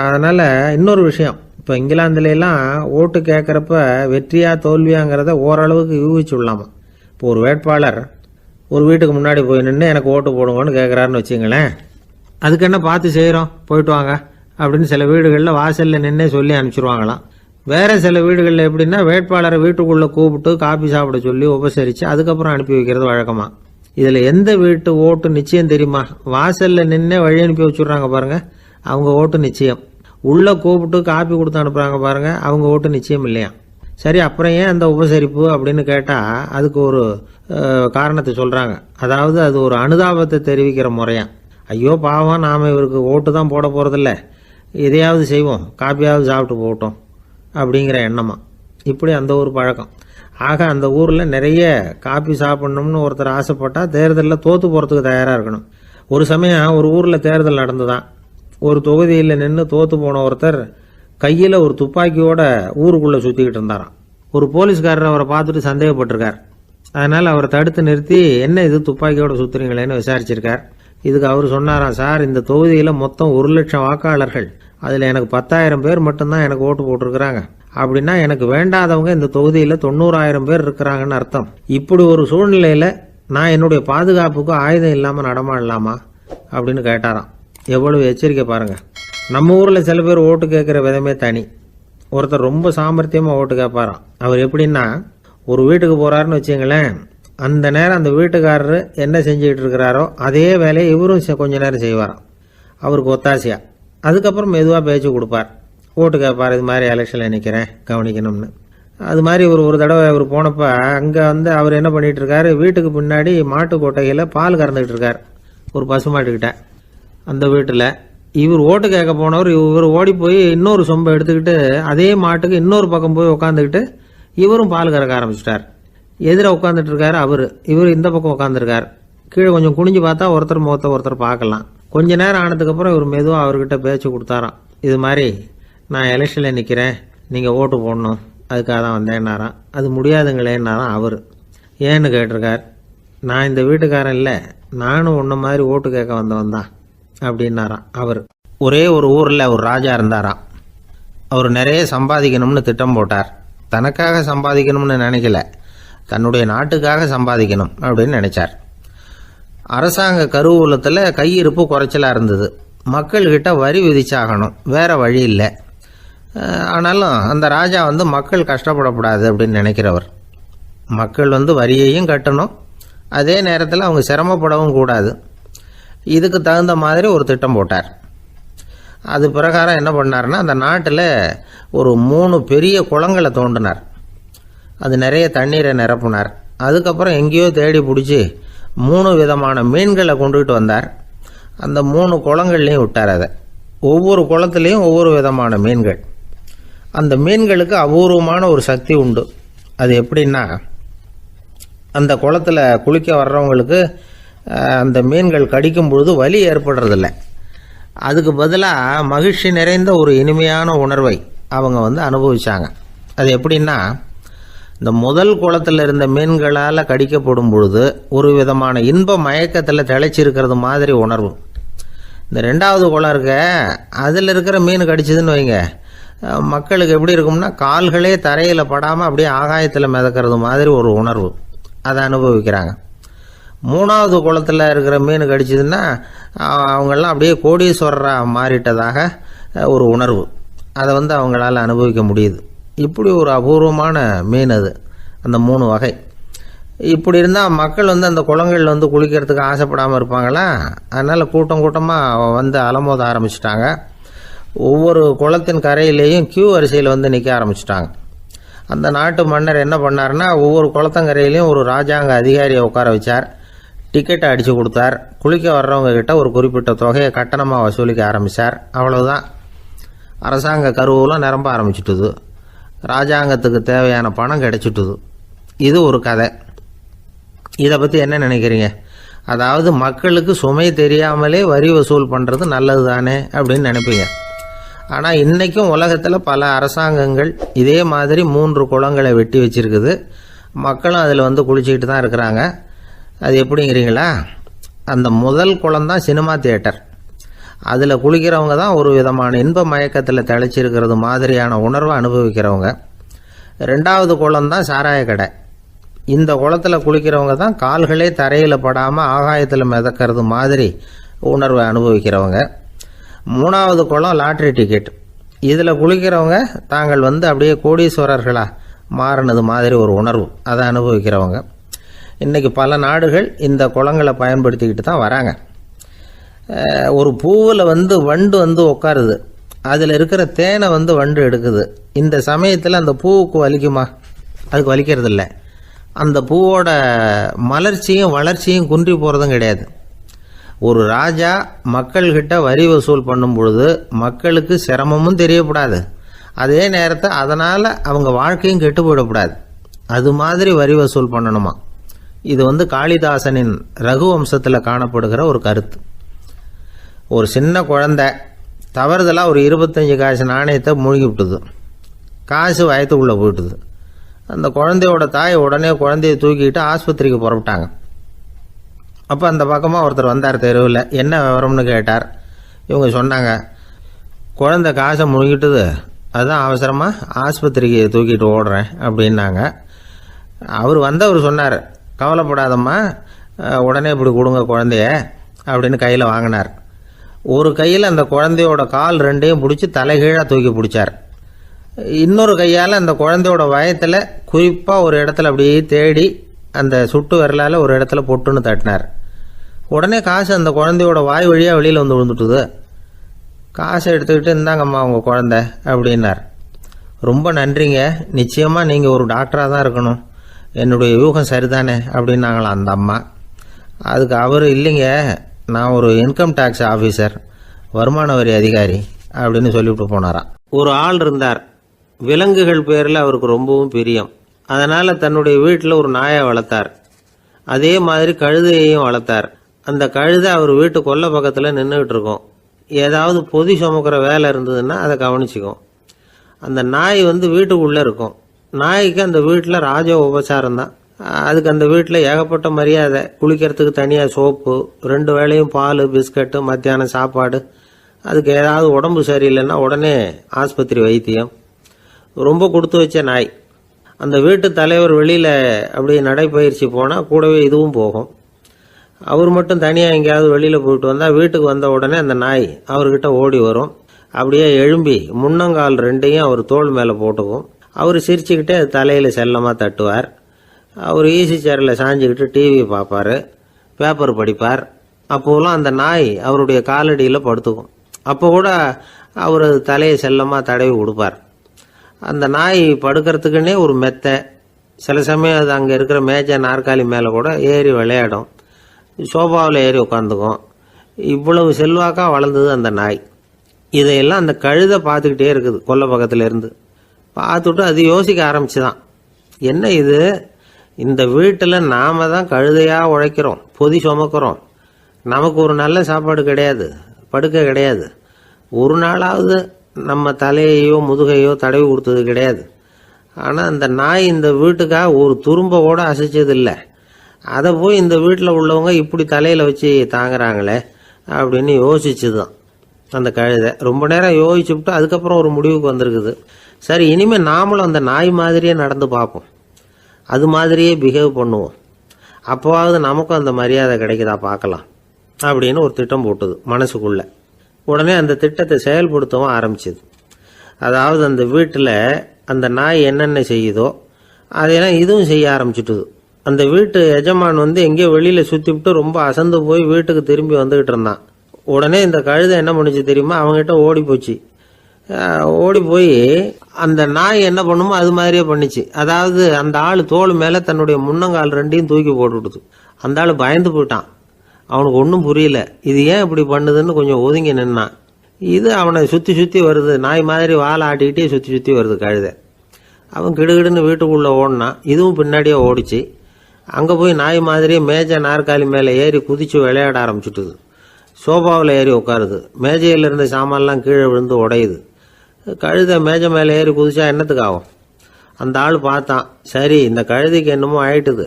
அதனால் இன்னொரு விஷயம், இப்போ இங்கிலாந்துலாம் ஓட்டு கேட்குறப்ப வெற்றியா தோல்வியாங்கிறத ஓரளவுக்கு யூகிச்சு விடலாமா. இப்போ ஒரு வேட்பாளர் ஒரு வீட்டுக்கு முன்னாடி போய் நின்று எனக்கு ஓட்டு போடுங்கன்னு கேட்குறாருன்னு வச்சுங்களேன், அதுக்கு என்ன பார்த்து செய்கிறோம், போயிட்டு வாங்க அப்படின்னு சில வீடுகளில் வாசலில் நின்னே சொல்லி அனுப்பிச்சிருவாங்களாம். வேறு சில வீடுகளில் எப்படின்னா, வேட்பாளரை வீட்டுக்குள்ளே கூப்பிட்டு காபி சாப்பிட சொல்லி உபசரித்து அதுக்கப்புறம் அனுப்பி வைக்கிறது வழக்கமாக. இதில் எந்த வீட்டு ஓட்டு நிச்சயம் தெரியுமா? வாசலில் நின்று வழி அனுப்பி வச்சுட்றாங்க பாருங்க, அவங்க ஓட்டு நிச்சயம். உள்ளே கூப்பிட்டு காப்பி கொடுத்து அனுப்புகிறாங்க பாருங்க, அவங்க ஓட்டு நிச்சயம் இல்லையா? சரி, அப்புறம் ஏன் அந்த உபசரிப்பு அப்படின்னு கேட்டால் அதுக்கு ஒரு காரணத்தை சொல்கிறாங்க. அதாவது அது ஒரு அனுதாபத்தை தெரிவிக்கிற முறையாம். ஐயோ பாவம், நாம் இவருக்கு ஓட்டு தான் போட போகிறதில்ல, எதையாவது செய்வோம், காப்பியாவது சாப்பிட்டு போகட்டும் அப்படிங்கிற எண்ணமா. இப்படி அந்த ஒரு பழக்கம். ஆக அந்த ஊரில் நிறைய காப்பி சாப்பிட்ணும்னு ஒருத்தர் ஆசைப்பட்டால் தேர்தலில் தோற்று போகிறதுக்கு தயாராக இருக்கணும். ஒரு சமயம் ஒரு ஊரில் தேர்தல் நடந்துதான். ஒரு தொகுதியில் நின்று தோற்று போன ஒருத்தர் கையில் ஒரு துப்பாக்கியோட ஊருக்குள்ளே சுற்றிக்கிட்டு இருந்தாராம். ஒரு போலீஸ்காரர் அவரை பார்த்துட்டு சந்தேகப்பட்டிருக்கார். அதனால் அவரை தடுத்து நிறுத்தி, என்ன இது துப்பாக்கியோட சுற்றுறீங்களேன்னு விசாரிச்சிருக்கார். இதுக்கு அவர் சொன்னாராம், சார், இந்த தொகுதியில் மொத்தம் 1,00,000 வாக்காளர்கள், அதில் எனக்கு 10,000 பேர் மட்டும்தான் எனக்கு ஓட்டு போட்டிருக்கிறாங்க. அப்படின்னா எனக்கு வேண்டாதவங்க இந்த தொகுதியில் 90,000 பேர் இருக்கிறாங்கன்னு அர்த்தம். இப்படி ஒரு சூழ்நிலையில் நான் என்னுடைய பாதுகாப்புக்கு ஆயுதம் இல்லாமல் நடமாடலாமா அப்படின்னு கேட்டாராம். எவ்வளவு எச்சரிக்கை பாருங்க. நம்ம ஊரில் சில பேர் ஓட்டு கேட்குற விதமே தனி. ஒருத்தர் ரொம்ப சாமர்த்தியமாக ஓட்டு கேட்பாராம். அவர் எப்படின்னா, ஒரு வீட்டுக்கு போகிறாருன்னு வச்சுங்களேன், அந்த நேரம் அந்த வீட்டுக்காரரு என்ன செஞ்சுக்கிட்டு இருக்கிறாரோ அதே வேலையை இவரும் கொஞ்ச நேரம் செய்வாராம், அவருக்கு ஒத்தாசையா. அதுக்கப்புறம் மெதுவாக பேச்சு கொடுப்பார், ஓட்டு கேட்பார், இது மாதிரி எலெக்ஷனில் நிற்கிறேன் கவனிக்கணும்னு. அது மாதிரி ஒரு தடவை அவர் போனப்போ அங்கே அவர் என்ன பண்ணிகிட்டு இருக்காரு, வீட்டுக்கு பின்னாடி மாட்டு கொட்டையில் பால் கறந்துக்கிட்டு இருக்கார் ஒரு பசுமாட்டுக்கிட்ட. அந்த வீட்டில் இவர் ஓட்டு கேட்க போனவர் இவர் ஓடி போய் இன்னொரு சொம்பை எடுத்துக்கிட்டு அதே மாட்டுக்கு இன்னொரு பக்கம் போய் உட்காந்துக்கிட்டு இவரும் பால் கறக்க ஆரம்பிச்சிட்டார். எதிராக உட்காந்துட்டு இருக்காரு இவர் இந்த பக்கம் உட்காந்துருக்கார். கீழே கொஞ்சம் குனிஞ்சு பார்த்தா ஒருத்தர் முகத்தை ஒருத்தர் பார்க்கலாம். கொஞ்ச நேரம் ஆனதுக்கப்புறம் இவர் மெதுவாக அவர்கிட்ட பேச்சு கொடுத்தாராம். இது மாதிரி நான் எலெக்ஷனில் நிற்கிறேன், நீங்கள் ஓட்டு போடணும், அதுக்காக தான் வந்தேன்னாராம். அது முடியாதுங்களேன்னாராம் அவர். ஏன்னு கேட்டிருக்கார். நான் இந்த வீட்டுக்காரன் இல்லை, நானும் உன்ன மாதிரி ஓட்டு கேட்க வந்தவன் தான் அப்படின்னாராம் அவர். ஒரே ஒரு ஊரில் ஒரு ராஜா இருந்தாராம். அவர் நிறைய சம்பாதிக்கணும்னு திட்டம் போட்டார். தனக்காக சம்பாதிக்கணும்னு நினைக்கல, தன்னுடைய நாட்டுக்காக சம்பாதிக்கணும் அப்படின்னு நினைச்சார். அரசாங்க கருவூலத்தில் கையிருப்பு குறைச்சலாக இருந்தது. மக்கள்கிட்ட வரி விதிச்சாகணும், வேற வழி இல்லை. ஆனாலும் அந்த ராஜா மக்கள் கஷ்டப்படக்கூடாது அப்படின்னு நினைக்கிறவர். மக்கள் வரியையும் கட்டணும், அதே நேரத்தில் அவங்க சிரமப்படவும் கூடாது. இதுக்கு தகுந்த மாதிரி ஒரு திட்டம் போட்டார். அது பிரகாரம் என்ன பண்ணார்னா, அந்த நாட்டில் ஒரு 3 பெரிய குளங்களை தோண்டினார். அது நிறைய தண்ணீரை நிரப்புனார். அதுக்கப்புறம் எங்கேயோ தேடி பிடிச்சி 3 விதமான மீன்களை கொண்டுகிட்டு வந்தார். அந்த 3 குளங்கள்லையும் விட்டார். அதை ஒவ்வொரு குளத்துலேயும் ஒவ்வொரு விதமான மீன்கள். அந்த மீன்களுக்கு அபூர்வமான ஒரு சக்தி உண்டு. அது எப்படின்னா, அந்த குளத்தில் குளிக்க வர்றவங்களுக்கு அந்த மீன்கள் கடிக்கும் பொழுது வலி ஏற்படுறதில்ல. அதுக்கு பதிலாக மகிழ்ச்சி நிறைந்த ஒரு இனிமையான உணர்வை அவங்க அனுபவிச்சாங்க. அது எப்படின்னா, இந்த முதல் குளத்தில் இருந்த மீன்களால் கடிக்கப்படும் பொழுது ஒரு விதமான இன்ப மயக்கத்தில் திளைச்சிருக்கிறது மாதிரி உணர்வு. இந்த 2வது குளம் இருக்க, அதில் இருக்கிற மீன் கடிச்சதுன்னு வைங்க, மக்களுக்கு எப்படி இருக்கும்னா, கால்களே தரையில் படாமல் அப்படியே ஆகாயத்தில் மிதக்கிறது மாதிரி ஒரு உணர்வு, அதை அனுபவிக்கிறாங்க. 3வது குளத்தில் இருக்கிற மீன் கடிச்சதுன்னா அவங்கெல்லாம் அப்படியே கோடீஸ்வரராக மாறிட்டதாக ஒரு உணர்வு, அதை அவங்களால அனுபவிக்க முடியுது. இப்படி ஒரு அபூர்வமான மீன் அது, அந்த 3 வகை. இப்படி இருந்தால் மக்கள் அந்த குளங்களில் குளிக்கிறதுக்கு ஆசைப்படாமல் இருப்பாங்களா? அதனால் கூட்டம் கூட்டமாக அலமோத ஆரம்பிச்சிட்டாங்க. ஒவ்வொரு குளத்தின் கரையிலேயும் கியூ வரிசையில் நிற்க ஆரம்பிச்சிட்டாங்க. அந்த நாட்டு மன்னர் என்ன பண்ணார்னா, ஒவ்வொரு குளத்தங்கரையிலையும் ஒரு ராஜாங்க அதிகாரியை உட்கார வச்சார். டிக்கெட்டை அடித்து கொடுத்தார். குளிக்க வர்றவங்க கிட்ட ஒரு குறிப்பிட்ட தொகையை கட்டணமாக வசூலிக்க ஆரம்பித்தார். அவ்வளவுதான். அரசாங்க கருவூலம் நிரம்ப ஆரம்பிச்சுட்டுது. ராஜாங்கத்துக்கு தேவையான பணம் கிடைச்சிட்டுது. இது ஒரு கதை. இதை பற்றி என்ன நினைக்கிறீங்க? அதாவது மக்களுக்கு சுமை தெரியாமலே வரி வசூல் பண்ணுறது நல்லது தானே அப்படின்னு நினைப்பீங்க. ஆனால் இன்றைக்கும் உலகத்தில் பல அரசாங்கங்கள் இதே மாதிரி 3 குளங்களை வெட்டி வச்சிருக்குது. மக்களும் அதில் குளிச்சுக்கிட்டு தான் இருக்கிறாங்க. அது எப்படிங்கிறீங்களா? அந்த முதல் குளம் தான் சினிமா தியேட்டர். அதில் குளிக்கிறவங்க தான் ஒரு விதமான இன்ப மயக்கத்தில் திளைச்சிருக்கிறது மாதிரியான உணர்வை அனுபவிக்கிறவங்க. 2வது குளம் தான் சாராய கடை. இந்த குளத்தில் குளிக்கிறவங்க தான் கால்களே தரையில் படாமல் ஆகாயத்தில் மிதக்கிறது மாதிரி உணர்வை அனுபவிக்கிறவங்க. 3வது குளம் லாட்ரி டிக்கெட். இதில் குளிக்கிறவங்க தாங்கள் அப்படியே கோடீஸ்வரர்களாக மாறினது மாதிரி ஒரு உணர்வு, அதை அனுபவிக்கிறவங்க. இன்றைக்கி பல நாடுகள் இந்த குளங்களை பயன்படுத்திக்கிட்டு தான் வராங்க. ஒரு பூவில் வண்டு உட்காருது, அதில் இருக்கிற தேனை வண்டு எடுக்குது. இந்த சமயத்தில் அந்த பூவுக்கு வலிக்குமா? அதுக்கு வலிக்கிறது இல்லை. அந்த பூவோட மலர்ச்சியும் வளர்ச்சியும் குன்றி போகிறதும் கிடையாது. ஒரு ராஜா மக்கள்கிட்ட வரி வசூல் பண்ணும் பொழுது மக்களுக்கு சிரமமும் தெரியக்கூடாது, அதே நேரத்தை அதனால் அவங்க வாழ்க்கையும் கெட்டு போயிடக்கூடாது. அது மாதிரி வரி வசூல் பண்ணணுமா. இது காளிதாசனின் ரகுவம்சத்தில் காணப்படுகிற ஒரு கருத்து. ஒரு சின்ன குழந்தை தவறுதலாக ஒரு 25 காசு நாணயத்தை மூழ்கி விட்டுது. காசு வயத்துக்குள்ளே போயிட்டுது. அந்த குழந்தையோட தாய் உடனே குழந்தைய தூக்கிட்டு ஆஸ்பத்திரிக்கு புறப்பட்டாங்க. அப்போ அந்த பக்கமாக ஒருத்தர் வந்தார் தெருவில். என்ன விவரம்னு கேட்டார். இவங்க சொன்னாங்க, குழந்தை காசை முழுங்கிட்டுது, அதுதான் அவசரமாக ஆஸ்பத்திரிக்கு தூக்கிட்டு ஓடுறேன் அப்படின்னாங்க. அவர் சொன்னார், கவலைப்படாதம்மா, உடனே இப்படி கொடுங்க குழந்தைய அப்படின்னு கையில் வாங்கினார். ஒரு கையில் அந்த குழந்தையோட கால் ரெண்டையும் பிடிச்சி தலைகீழாக தூக்கி பிடிச்சார். இன்னொரு கையால் அந்த குழந்தையோட வயத்தில் குறிப்பாக ஒரு இடத்துல அப்படியே தேடி அந்த சுட்டு விரலால் ஒரு இடத்துல பொட்டுன்னு தட்டினார். உடனே காசு அந்த குழந்தையோட வாய் வழியாக வெளியில் விழுந்துட்டுது. காசை எடுத்துக்கிட்டு இருந்தாங்கம்மா உங்கள் குழந்தை அப்படின்னார். ரொம்ப நன்றிங்க, நிச்சயமாக நீங்கள் ஒரு டாக்டராக தான் இருக்கணும், என்னுடைய யூகம் சரிதானே அப்படின்னாங்களாம் அந்த அம்மா. அதுக்கு அவர், இல்லைங்க, நான் ஒரு இன்கம் டேக்ஸ் ஆஃபீஸர், வருமான வரி அதிகாரி அப்படின்னு சொல்லிவிட்டு போனாராம். ஒரு ஆள் இருந்தார், விலங்குகள் பேரில் அவருக்கு ரொம்பவும் பிரியம். அதனால் தன்னுடைய வீட்டில் ஒரு நாயை வளர்த்தார். அதே மாதிரி கழுதையையும் வளர்த்தார். அந்த கழுதை அவர் வீட்டு கொல்லை பக்கத்தில் நின்றுக்கிட்டு இருக்கும். ஏதாவது பொதி சுமக்கிற வேலை இருந்ததுன்னா அதை கவனிச்சிக்கும். அந்த நாய் வீட்டுக்குள்ளே இருக்கும். நாய்க்கு அந்த வீட்டில் ராஜ உபசாரம் தான். அதுக்கு அந்த வீட்டில் ஏகப்பட்ட மரியாதை. குளிக்கிறதுக்கு தனியாக சோப்பு, 2 வேளையும் பால், பிஸ்கட்டு, மத்தியானம் சாப்பாடு. அதுக்கு ஏதாவது உடம்பு சரியில்லைன்னா உடனே ஆஸ்பத்திரி வைத்தியம். ரொம்ப கொடுத்து வச்ச நாய். அந்த வீட்டு தலைவர் வெளியில் அப்படியே நடைப்பயிற்சி போனால் கூடவே இதுவும் போகும். அவர் மட்டும் தனியாக எங்கேயாவது வெளியில் போயிட்டு வந்தால் வீட்டுக்கு வந்த உடனே அந்த நாய் அவர்கிட்ட ஓடி வரும். அப்படியே எழும்பி முன்னங்கால் 2ஐயும் அவர் தோள் மேலே போட்டுக்கும். அவர் சிரிச்சுக்கிட்டே தலையில் செல்லமாக தட்டுவார். அவர் ஈசி சேரில் சாஞ்சிக்கிட்டு டிவி பார்ப்பார், பேப்பர் படிப்பார். அப்போலாம் அந்த நாய் அவருடைய காலடியில் படுத்துக்கும். அப்போ கூட அவர் தலையை செல்லமாக தடவி கொடுப்பார். அந்த நாய் படுக்கிறதுக்குன்னே ஒரு மெத்தை, சில சமயம் அது அங்கே இருக்கிற மேஜை நாற்காலி மேலே கூட ஏறி விளையாடும், சோபாவில் ஏறி உட்காந்துக்கும். இவ்வளவு செல்வாக்காக வளர்ந்தது அந்த நாய். இதையெல்லாம் அந்த கழுதை பார்த்துக்கிட்டே இருக்குது கொல்லை பக்கத்தில் இருந்து. பார்த்துட்டு அது யோசிக்க ஆரம்பிச்சுதான், என்ன இது, இந்த வீட்டில் நாம தான் கழுதையாக உழைக்கிறோம், பொதி சுமக்கிறோம், நமக்கு ஒரு நல்ல சாப்பாடு கிடையாது, படுக்கை கிடையாது, ஒரு நாளாவது நம்ம தலையையோ முதுகையோ தடவி கொடுத்தது கிடையாது. ஆனால் அந்த நாய் இந்த வீட்டுக்காக ஒரு துரும்ப கூட அசைச்சதில்லை. அதை போய் இந்த வீட்டில் உள்ளவங்க இப்படி தலையில் வச்சு தாங்குறாங்களே அப்படின்னு யோசிச்சுதான் அந்த கழுதை. ரொம்ப நேரம் யோசிச்சுவிட்டு அதுக்கப்புறம் ஒரு முடிவுக்கு வந்திருக்குது. சரி, இனிமேல் நாமளும் அந்த நாய் மாதிரியே நடந்து பார்ப்போம், அது மாதிரியே பிஹேவ் பண்ணுவோம், அப்போவாவது நமக்கும் அந்த மரியாதை கிடைக்குதா பார்க்கலாம் அப்படின்னு ஒரு திட்டம் போட்டுது மனசுக்குள்ள. உடனே அந்த திட்டத்தை செயல்படுத்தவும் ஆரம்பிச்சது. அதாவது அந்த வீட்டில் அந்த நாய் என்னென்ன செய்யுதோ அதையெல்லாம் இதுவும் செய்ய ஆரம்பிச்சுட்டுது. அந்த வீட்டு எஜமான் எங்கேயோ வெளியில் சுற்றிவிட்டு ரொம்ப அசந்து போய் வீட்டுக்கு திரும்பி வந்துக்கிட்டு இருந்தான். உடனே இந்த கழுதை என்ன பண்ணுச்சு தெரியுமா, அவங்ககிட்ட ஓடி போச்சு. ஓடி போய் அந்த நாய் என்ன பண்ணுமோ அது மாதிரியே பண்ணிச்சு. அதாவது அந்த ஆள் தோள் மேலே தன்னுடைய முன்னங்கால் 2ஐயும் தூக்கி போட்டுவிடுது. அந்த ஆள் பயந்து போயிட்டான். அவனுக்கு ஒன்றும் புரியல, இது ஏன் இப்படி பண்ணுதுன்னு கொஞ்சம் ஒதுங்கி நின்னான். இது அவனை சுற்றி சுற்றி வருது, நாய் மாதிரி வாழை ஆட்டிக்கிட்டே சுற்றி சுற்றி வருது கழுதை. அவன் கிடுகிடுன்னு வீட்டுக்குள்ளே ஓடினான். இதுவும் பின்னாடியே ஓடிச்சு. அங்கே போய் நாய் மாதிரியே மேஜை நாற்காலி மேலே ஏறி குதித்து விளையாட ஆரம்பிச்சுட்டுது. சோபாவில் ஏறி உட்காருது. மேஜையில் இருந்த சாமான்லாம் கீழே விழுந்து உடையுது. கழுதை மேஜை மேலே ஏறி குதிச்சா என்னத்துக்கு ஆகும்? அந்த ஆள் பார்த்தான், சரி இந்த கழுதைக்கு என்னமோ ஆயிட்டுது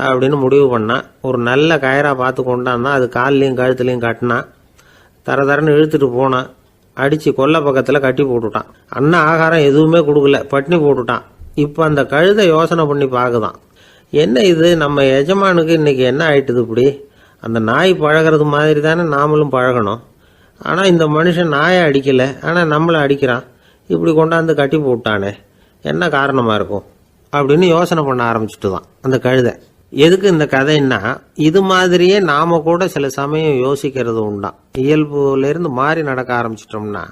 அப்படின்னு முடிவு பண்ணான். ஒரு நல்ல கயிறாக பார்த்து கொண்டான்னா அது கால்லையும் கழுத்துலையும் கட்டினான். தரன்னு இழுத்துட்டு போனான். அடித்து கொல்லை பக்கத்தில் கட்டி போட்டுட்டான். அண்ணன் ஆகாரம் எதுவுமே கொடுக்கல, பட்னி போட்டுட்டான். இப்போ அந்த கழுதை யோசனை பண்ணி பார்க்குதான், என்ன இது, நம்ம எஜமானுக்கு இன்னைக்கு என்ன ஆயிட்டுது இப்படி? அந்த நாய் பழகிறது மாதிரி தானே நாமளும் பழகணும். ஆனால் இந்த மனுஷன் நாயை அடிக்கலை, ஆனால் நம்மளை அடிக்கிறான். இப்படி கொண்டாந்து கட்டி போட்டானே, என்ன காரணமாக இருக்கும் அப்படின்னு யோசனை பண்ண ஆரம்பிச்சுட்டு தான் அந்த கழுதை. எதுக்கு இந்த கதைன்னா, இது மாதிரியே நாம கூட சில சமயம் யோசிக்கிறது உண்டாம். இயல்புலேருந்து மாறி நடக்க ஆரம்பிச்சிட்டோம்னா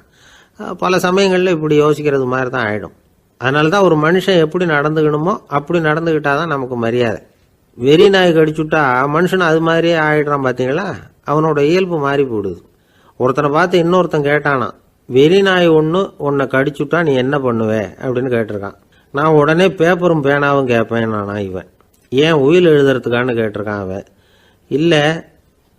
பல சமயங்களில் இப்படி யோசிக்கிறது மாதிரி தான் ஆகிடும். அதனால தான் ஒரு மனுஷன் எப்படி நடந்துக்கணுமோ அப்படி நடந்துக்கிட்டாதான் நமக்கு மரியாதை. வெறி நாய் கடிச்சுட்டா மனுஷன் அது மாதிரியே ஆகிடுறான் பார்த்தீங்களா, அவனோட இயல்பு மாறி போடுது. ஒருத்தனை பார்த்து இன்னொருத்தன் கேட்டானா, வெறி நாய் ஒன்று உன்னை கடிச்சுட்டா நீ என்ன பண்ணுவே அப்படின்னு கேட்டிருக்கான். நான் உடனே பேப்பரும் பேனாவும் கேட்பேன் நானா இவன். ஏன் உயில் எழுதுறதுக்கான்னு கேட்டிருக்கான் அவன். இல்லை,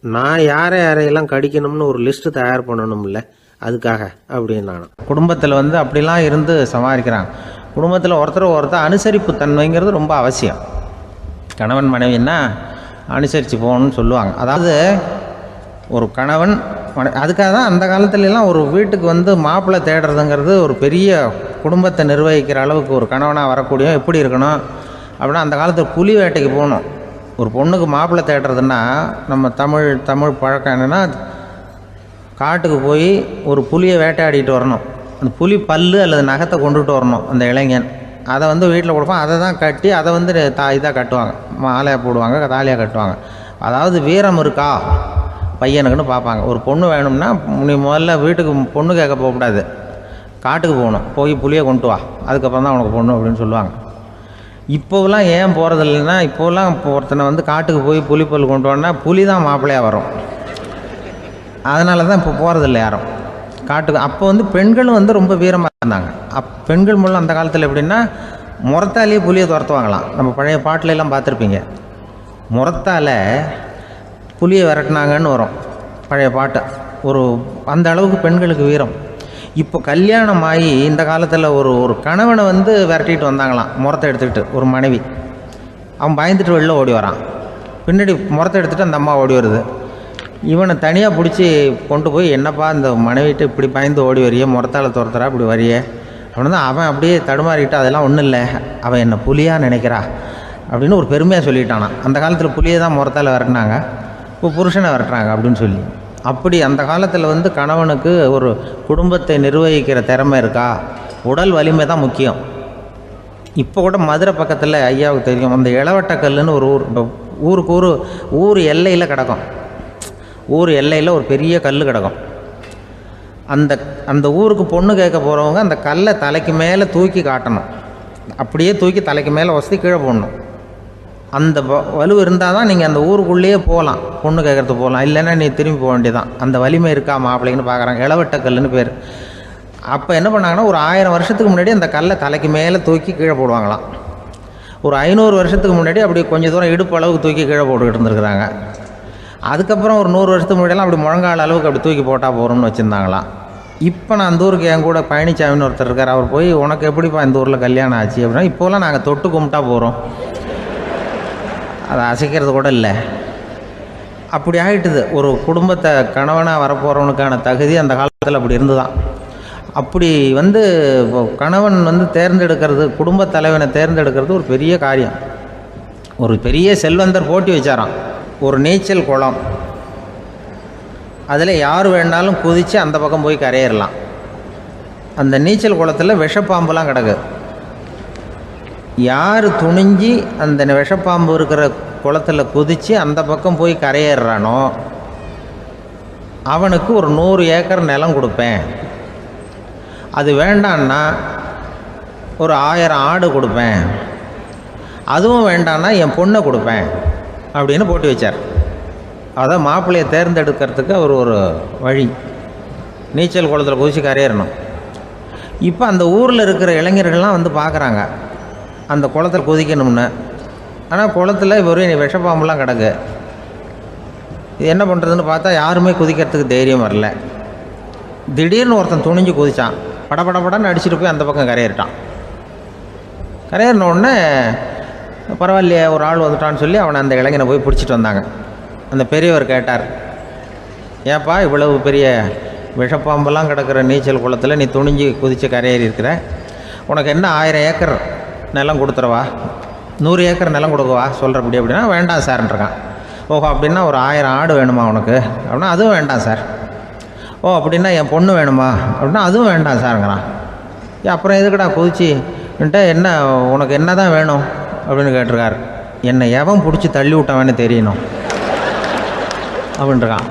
நான் யாரையெல்லாம் கடிக்கணும்னு ஒரு லிஸ்ட்டு தயார் பண்ணணும்ல, அதுக்காக அப்படின்னு நானும். குடும்பத்தில் அப்படிலாம் இருந்து சமாளிக்கிறாங்க. குடும்பத்தில் ஒருத்தர் அனுசரிப்பு தன்மைங்கிறது ரொம்ப அவசியம். கணவன் மனைவின்னா அனுசரித்து போகணும்னு சொல்லுவாங்க. அதாவது ஒரு கணவன் அதுக்காக தான் அந்த காலத்துலலாம் ஒரு வீட்டுக்கு மாப்பிள்ளை தேடுறதுங்கிறது ஒரு பெரிய குடும்பத்தை நிர்வகிக்கிற அளவுக்கு ஒரு கணவனாக வரக்கூடிய எப்படி இருக்கணும் அப்படின்னா, அந்த காலத்தில் புலி வேட்டைக்கு போகணும். ஒரு பொண்ணுக்கு மாப்பிள்ளை தேடுறதுன்னா நம்ம தமிழ் பழக்கம் என்னென்னா, காட்டுக்கு போய் ஒரு புலியை வேட்டையாடிட்டு வரணும். அந்த புலி பல்லு அல்லது நகத்தை கொண்டுட்டு வரணும் அந்த இளைஞன். அதை வீட்டில் கொடுப்பான். அதை தான் கட்டி அதை இதாக கட்டுவாங்க, மாலையாக போடுவாங்க, தாலியாக கட்டுவாங்க. அதாவது வீரம் இருக்கா பையனுக்குன்னு பார்ப்பாங்க. ஒரு பொண்ணு வேணும்னா நீ முதல்ல வீட்டுக்கு பொண்ணு கேட்க போகக்கூடாது, காட்டுக்கு போகணும். போய் புளியை கொண்டு வா, அதுக்கப்புறம் தான் உனக்கு பொண்ணு அப்படின்னு சொல்லுவாங்க. இப்போவெல்லாம் ஏன் போகிறது இல்லைன்னா, இப்போலாம் ஒருத்தனை காட்டுக்கு போய் புலிப்பல் கொண்டு வரனா புலி தான் மாப்பிள்ளையாக வரும். அதனால தான் இப்போ போகிறதில்ல யாரும் காட்டுக்கு. அப்போ பெண்களும் ரொம்ப வீரமாக இருந்தாங்க. பெண்கள் மூலம் அந்த காலத்தில் எப்படின்னா, முறத்தாலேயே புலியை துரத்துவாங்களாம். நம்ம பழைய பாட்டிலெல்லாம் பார்த்துருப்பீங்க, முறத்தால் புலியை விரட்டினாங்கன்னு வரும் பழைய பாட்டு. அந்த அளவுக்கு பெண்களுக்கு வீரம். இப்போ கல்யாணம் ஆகி இந்த காலத்தில் ஒரு கணவனை விரட்டிட்டு வந்தாங்களாம் முறத்தை எடுத்துக்கிட்டு. ஒரு மனைவி அவன் பயந்துட்டு வெளில ஓடி வரான். பின்னாடி முறத்தை எடுத்துகிட்டு அந்த அம்மா ஓடி வருது. இவனை தனியாக பிடிச்சி கொண்டு போய், என்னப்பா இந்த மனைவிட்டு இப்படி பயந்து ஓடி வரையே, முறத்தால் துரத்துறா இப்படி வரையே அப்படின்னா, அவன் அப்படியே தடுமாறிக்கிட்டு, அதெல்லாம் ஒன்றும் இல்லை, அவன் என்ன புலியாக நினைக்கிறா அப்படின்னு ஒரு பெருமையாக சொல்லிட்டானான். அந்த காலத்தில் புலியை தான் முறத்தால் விரட்டினாங்க, இப்போ புருஷனை விரட்டுறாங்க அப்படின்னு சொல்லி. அப்படி அந்த காலத்தில் கணவனுக்கு ஒரு குடும்பத்தை நிர்வகிக்கிற திறமை இருக்கா, உடல் வலிமை தான் முக்கியம். இப்போ கூட மதுரை பக்கத்தில் ஐயாவுக்கு தெரியும், அந்த இளவட்டக்கல்லுன்னு ஒரு ஊருக்கு ஊர் எல்லையில் கிடக்கும். ஊர் எல்லையில் ஒரு பெரிய கல் கிடக்கும். அந்த ஊருக்கு பொண்ணு கேட்க போகிறவங்க அந்த கல்லை தலைக்கு மேலே தூக்கி காட்டணும். அப்படியே தூக்கி தலைக்கு மேலே வசதி கீழே போடணும். அந்த வலு இருந்தால் தான் நீங்கள் அந்த ஊருக்குள்ளேயே போகலாம், பொண்ணு கேட்குறதுக்கு போகலாம். இல்லைன்னா நீ திரும்பி போக வேண்டியதான். அந்த வலிமை இருக்கா மாப்பிள்ளைங்கன்னு பார்க்குறாங்க. இளவட்டக்கல்லுன்னு பேர். அப்போ என்ன பண்ணாங்கன்னா, ஒரு 1000 வருஷத்துக்கு முன்னாடி அந்த கல்லை தலைக்கு மேலே தூக்கி கீழே போடுவாங்களாம். ஒரு 500 வருஷத்துக்கு முன்னாடி அப்படி கொஞ்சம் தூரம் இடுப்பு அளவுக்கு தூக்கி கீழே போட்டுக்கிட்டு இருந்துருக்குறாங்க. அதுக்கப்புறம் ஒரு 100 வருஷத்துக்கு முன்னாடியெல்லாம் அப்படி முழங்கால் அளவுக்கு அப்படி தூக்கி போட்டால் போகிறோம்னு வச்சுருந்தாங்களாம். இப்போ நான் அந்த ஊருக்கு என் கூட பழனிசாமின்னு ஒருத்தர் இருக்கார். அவர் போய், உனக்கு எப்படிப்பா இந்த ஊரில் கல்யாணம் ஆச்சு அப்படின்னா, இப்போலாம் நாங்கள் தொட்டு கும்பிட்டா போகிறோம், அதை அசைக்கிறது கூட இல்லை. அப்படி ஆகிட்டுது. ஒரு குடும்பத்தை கணவனாக வரப்போகிறவனுக்கான தகுதி அந்த காலத்தில் அப்படி இருந்துதான். அப்படி கணவன் தேர்ந்தெடுக்கிறது, குடும்ப தலைவனை தேர்ந்தெடுக்கிறது ஒரு பெரிய காரியம். ஒரு பெரிய செல்வந்தர் போட்டி வச்சாராம். ஒரு நீச்சல் குளம், அதில் யார் வேணாலும் குதித்து அந்த பக்கம் போய் கரையேறலாம். அந்த நீச்சல் குளத்தில் விஷப்பாம்புலாம் கிடக்கு. யார் துணிஞ்சி அந்த விஷப்பாம்பு இருக்கிற குளத்தில் குதித்து அந்த பக்கம் போய் கரையேறானோ அவனுக்கு ஒரு 100 ஏக்கர் நிலம் கொடுப்பேன். அது வேண்டான்னா ஒரு 1000 ஆடு கொடுப்பேன். அதுவும் வேண்டான்னா என் பொண்ணை கொடுப்பேன் அப்படின்னு போட்டி வச்சார். அதான் மாப்பிள்ளையை தேர்ந்தெடுக்கிறதுக்கு அவர் ஒரு வழி, நீச்சல் குளத்தில் குதித்து கரையேறணும். இப்போ அந்த ஊரில் இருக்கிற இளைஞர்கள்லாம் பார்க்குறாங்க அந்த குளத்தில் குதிக்கணும்னு. ஆனால் குளத்தில் வெறும் விஷப்பாம்புலாம் கிடக்கு. இது என்ன பண்ணுறதுன்னு பார்த்தா யாருமே குதிக்கிறதுக்கு தைரியம் வரல. திடீர்னு ஒருத்தன் துணிஞ்சு குதித்தான். படபடன்னு அடிச்சுட்டு போய் அந்த பக்கம் கரையேறிட்டான். கரையேறினோடனே பரவாயில்லையே ஒரு ஆள் வந்துட்டான்னு சொல்லி அவனை அந்த இளைஞனை போய் பிடிச்சிட்டு வந்தாங்க. அந்த பெரியவர் கேட்டார், ஏப்பா இவ்வளவு பெரிய விஷப்பாம்பெல்லாம் கிடக்கிற நீச்சல் குளத்தில் நீ துணிஞ்சு குதித்து கரையேறி இருக்கிற, உனக்கு என்ன 1000 ஏக்கர் நிலம் கொடுத்துறவா, 100 ஏக்கர் நிலம் கொடுக்கவா சொல்கிறப்படி அப்படின்னா, வேண்டாம் சார்ன்றான். ஓஹோ அப்படின்னா ஒரு 1000 ஆடு வேணுமா உனக்கு அப்படின்னா, அதுவும் வேண்டாம் சார். ஓ அப்படின்னா என் பொண்ணு வேணுமா அப்படின்னா, அதுவும் வேண்டாம் சாருங்கிறான். அப்புறம் எதுக்குடா குதிச்சுன்ட்டு, என்ன உனக்கு என்ன தான் வேணும் அப்படின்னு கேட்டிருக்காரு. என்னை எவன் பிடிச்சி தள்ளி விட்டவன்னு தெரியணும் அப்படின்றான்.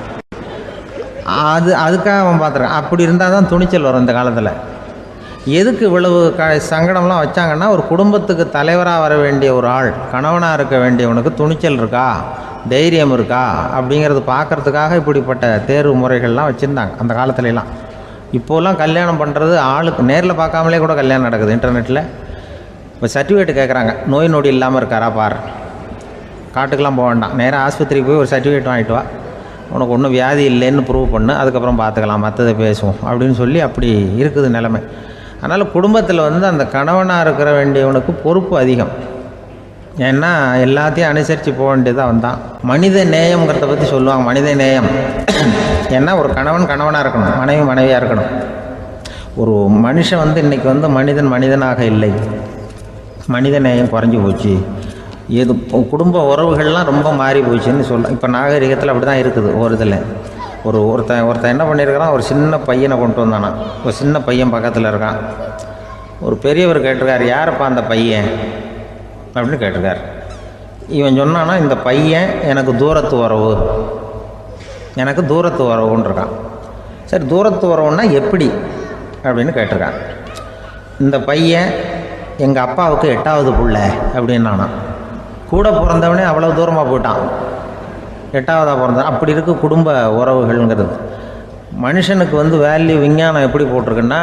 அதுக்காக அவன் பார்த்துருக்கான். அப்படி இருந்தால் தான் துணிச்சல் வரும் இந்த காலத்தில். எதுக்கு இவ்வளவு சங்கடம்லாம் வச்சாங்கன்னா, ஒரு குடும்பத்துக்கு தலைவராக வர வேண்டிய ஒரு ஆள், கணவனாக இருக்க வேண்டியவனுக்கு துணிச்சல் இருக்கா, தைரியம் இருக்கா அப்படிங்கிறது பார்க்குறதுக்காக இப்படிப்பட்ட தேர்வு முறைகள்லாம் வச்சுருந்தாங்க அந்த காலத்துலலாம். இப்போலாம் கல்யாணம் பண்ணுறது ஆளுக்கு நேரில் பார்க்காமலே கூட கல்யாணம் நடக்குது இன்டர்நெட்டில். இப்போ சர்டிஃபிகேட் கேட்குறாங்க, நோய் நொடி இல்லாமல் இருக்காரா பார். காட்டுக்கெலாம் போக வேண்டாம், நேராக ஆஸ்பத்திரிக்கு போய் ஒரு சர்டிஃபிகேட் வாங்கிட்டு வா, உனக்கு ஒன்றும் வியாதி இல்லைன்னு ப்ரூவ் பண்ணு, அதுக்கப்புறம் பார்த்துக்கலாம், மற்றதை பேசுவோம் அப்படின்னு சொல்லி அப்படி இருக்குது நிலைமை. அதனால் குடும்பத்தில் அந்த கணவனாக இருக்கிற வேண்டியவனுக்கு பொறுப்பு அதிகம். ஏன்னா எல்லாத்தையும் அனுசரித்து போக வேண்டியதாக வந்தான். மனித நேயம்ங்கிறத பற்றி சொல்லுவாங்க. மனித நேயம் ஏன்னா ஒரு கணவன் கணவனாக இருக்கணும், மனைவி மனைவியாக இருக்கணும். ஒரு மனுஷன் இன்றைக்கி மனிதன் மனிதனாக இல்லை, மனித நேயம் குறைஞ்சி போச்சு. எது குடும்ப உறவுகள்லாம் ரொம்ப மாறி போச்சுன்னு சொல்லலாம். இப்போ நாகரிகத்தில் அப்படி தான் இருக்குது. ஒரு இதில் ஒருத்தன் என்ன பண்ணியிருக்கிறான், ஒரு சின்ன பையனை கொண்டு வந்தானா. ஒரு சின்ன பையன் பக்கத்தில் இருக்கான். ஒரு பெரியவர் கேட்டிருக்கார், யாரப்பா அந்த பையன் அப்படின்னு கேட்டிருக்கார். இவன் சொன்னான்னா, இந்த பையன் எனக்கு தூரத்து உறவுன்னு இருக்கான். சரி, தூரத்து உறவுன்னா எப்படி அப்படின்னு கேட்டிருக்கான். இந்த பையன் எங்கள் அப்பாவுக்கு 8வது புள்ள அப்படின்னானா. கூட பிறந்தவனே அவ்வளோ தூரமாக போயிட்டான், 8வதாக பிறந்தான். அப்படி இருக்க குடும்ப உறவுகள்ங்கிறது. மனுஷனுக்கு வேல்யூ விஞ்ஞானம் எப்படி போட்டிருக்குன்னா,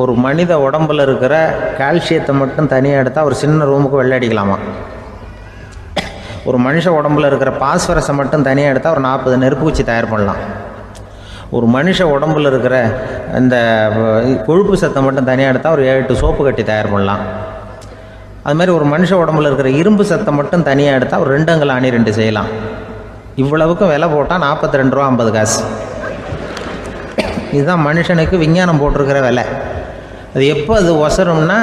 ஒரு மனித உடம்பில் இருக்கிற கால்சியத்தை மட்டும் தனியாக எடுத்தால் ஒரு சின்ன ரூமுக்கு வெள்ளை அடிக்கலாமா. ஒரு மனுஷ உடம்பில் இருக்கிற பாஸ்பரஸை மட்டும் தனியாக எடுத்தால் ஒரு 40 நெருப்பு குச்சி தயார் பண்ணலாம். ஒரு மனுஷ உடம்பில் இருக்கிற இந்த கொழுப்பு சத்தை மட்டும் தனியாக எடுத்தால் ஒரு 7 சோப்பு கட்டி தயார் பண்ணலாம். அது மாதிரி ஒரு மனுஷ உடம்புல இருக்கிற இரும்பு சத்தை மட்டும் தனியாக எடுத்தால் ஒரு 2 அங்குல ஆணி 2 செய்யலாம். இவ்வளவுக்கும் விலை போட்டால் 42 ரூபா 50 காசு. இதுதான் மனுஷனுக்கு விஞ்ஞானம் போட்டிருக்கிற விலை. அது எப்போ அது ஒசரும்னா,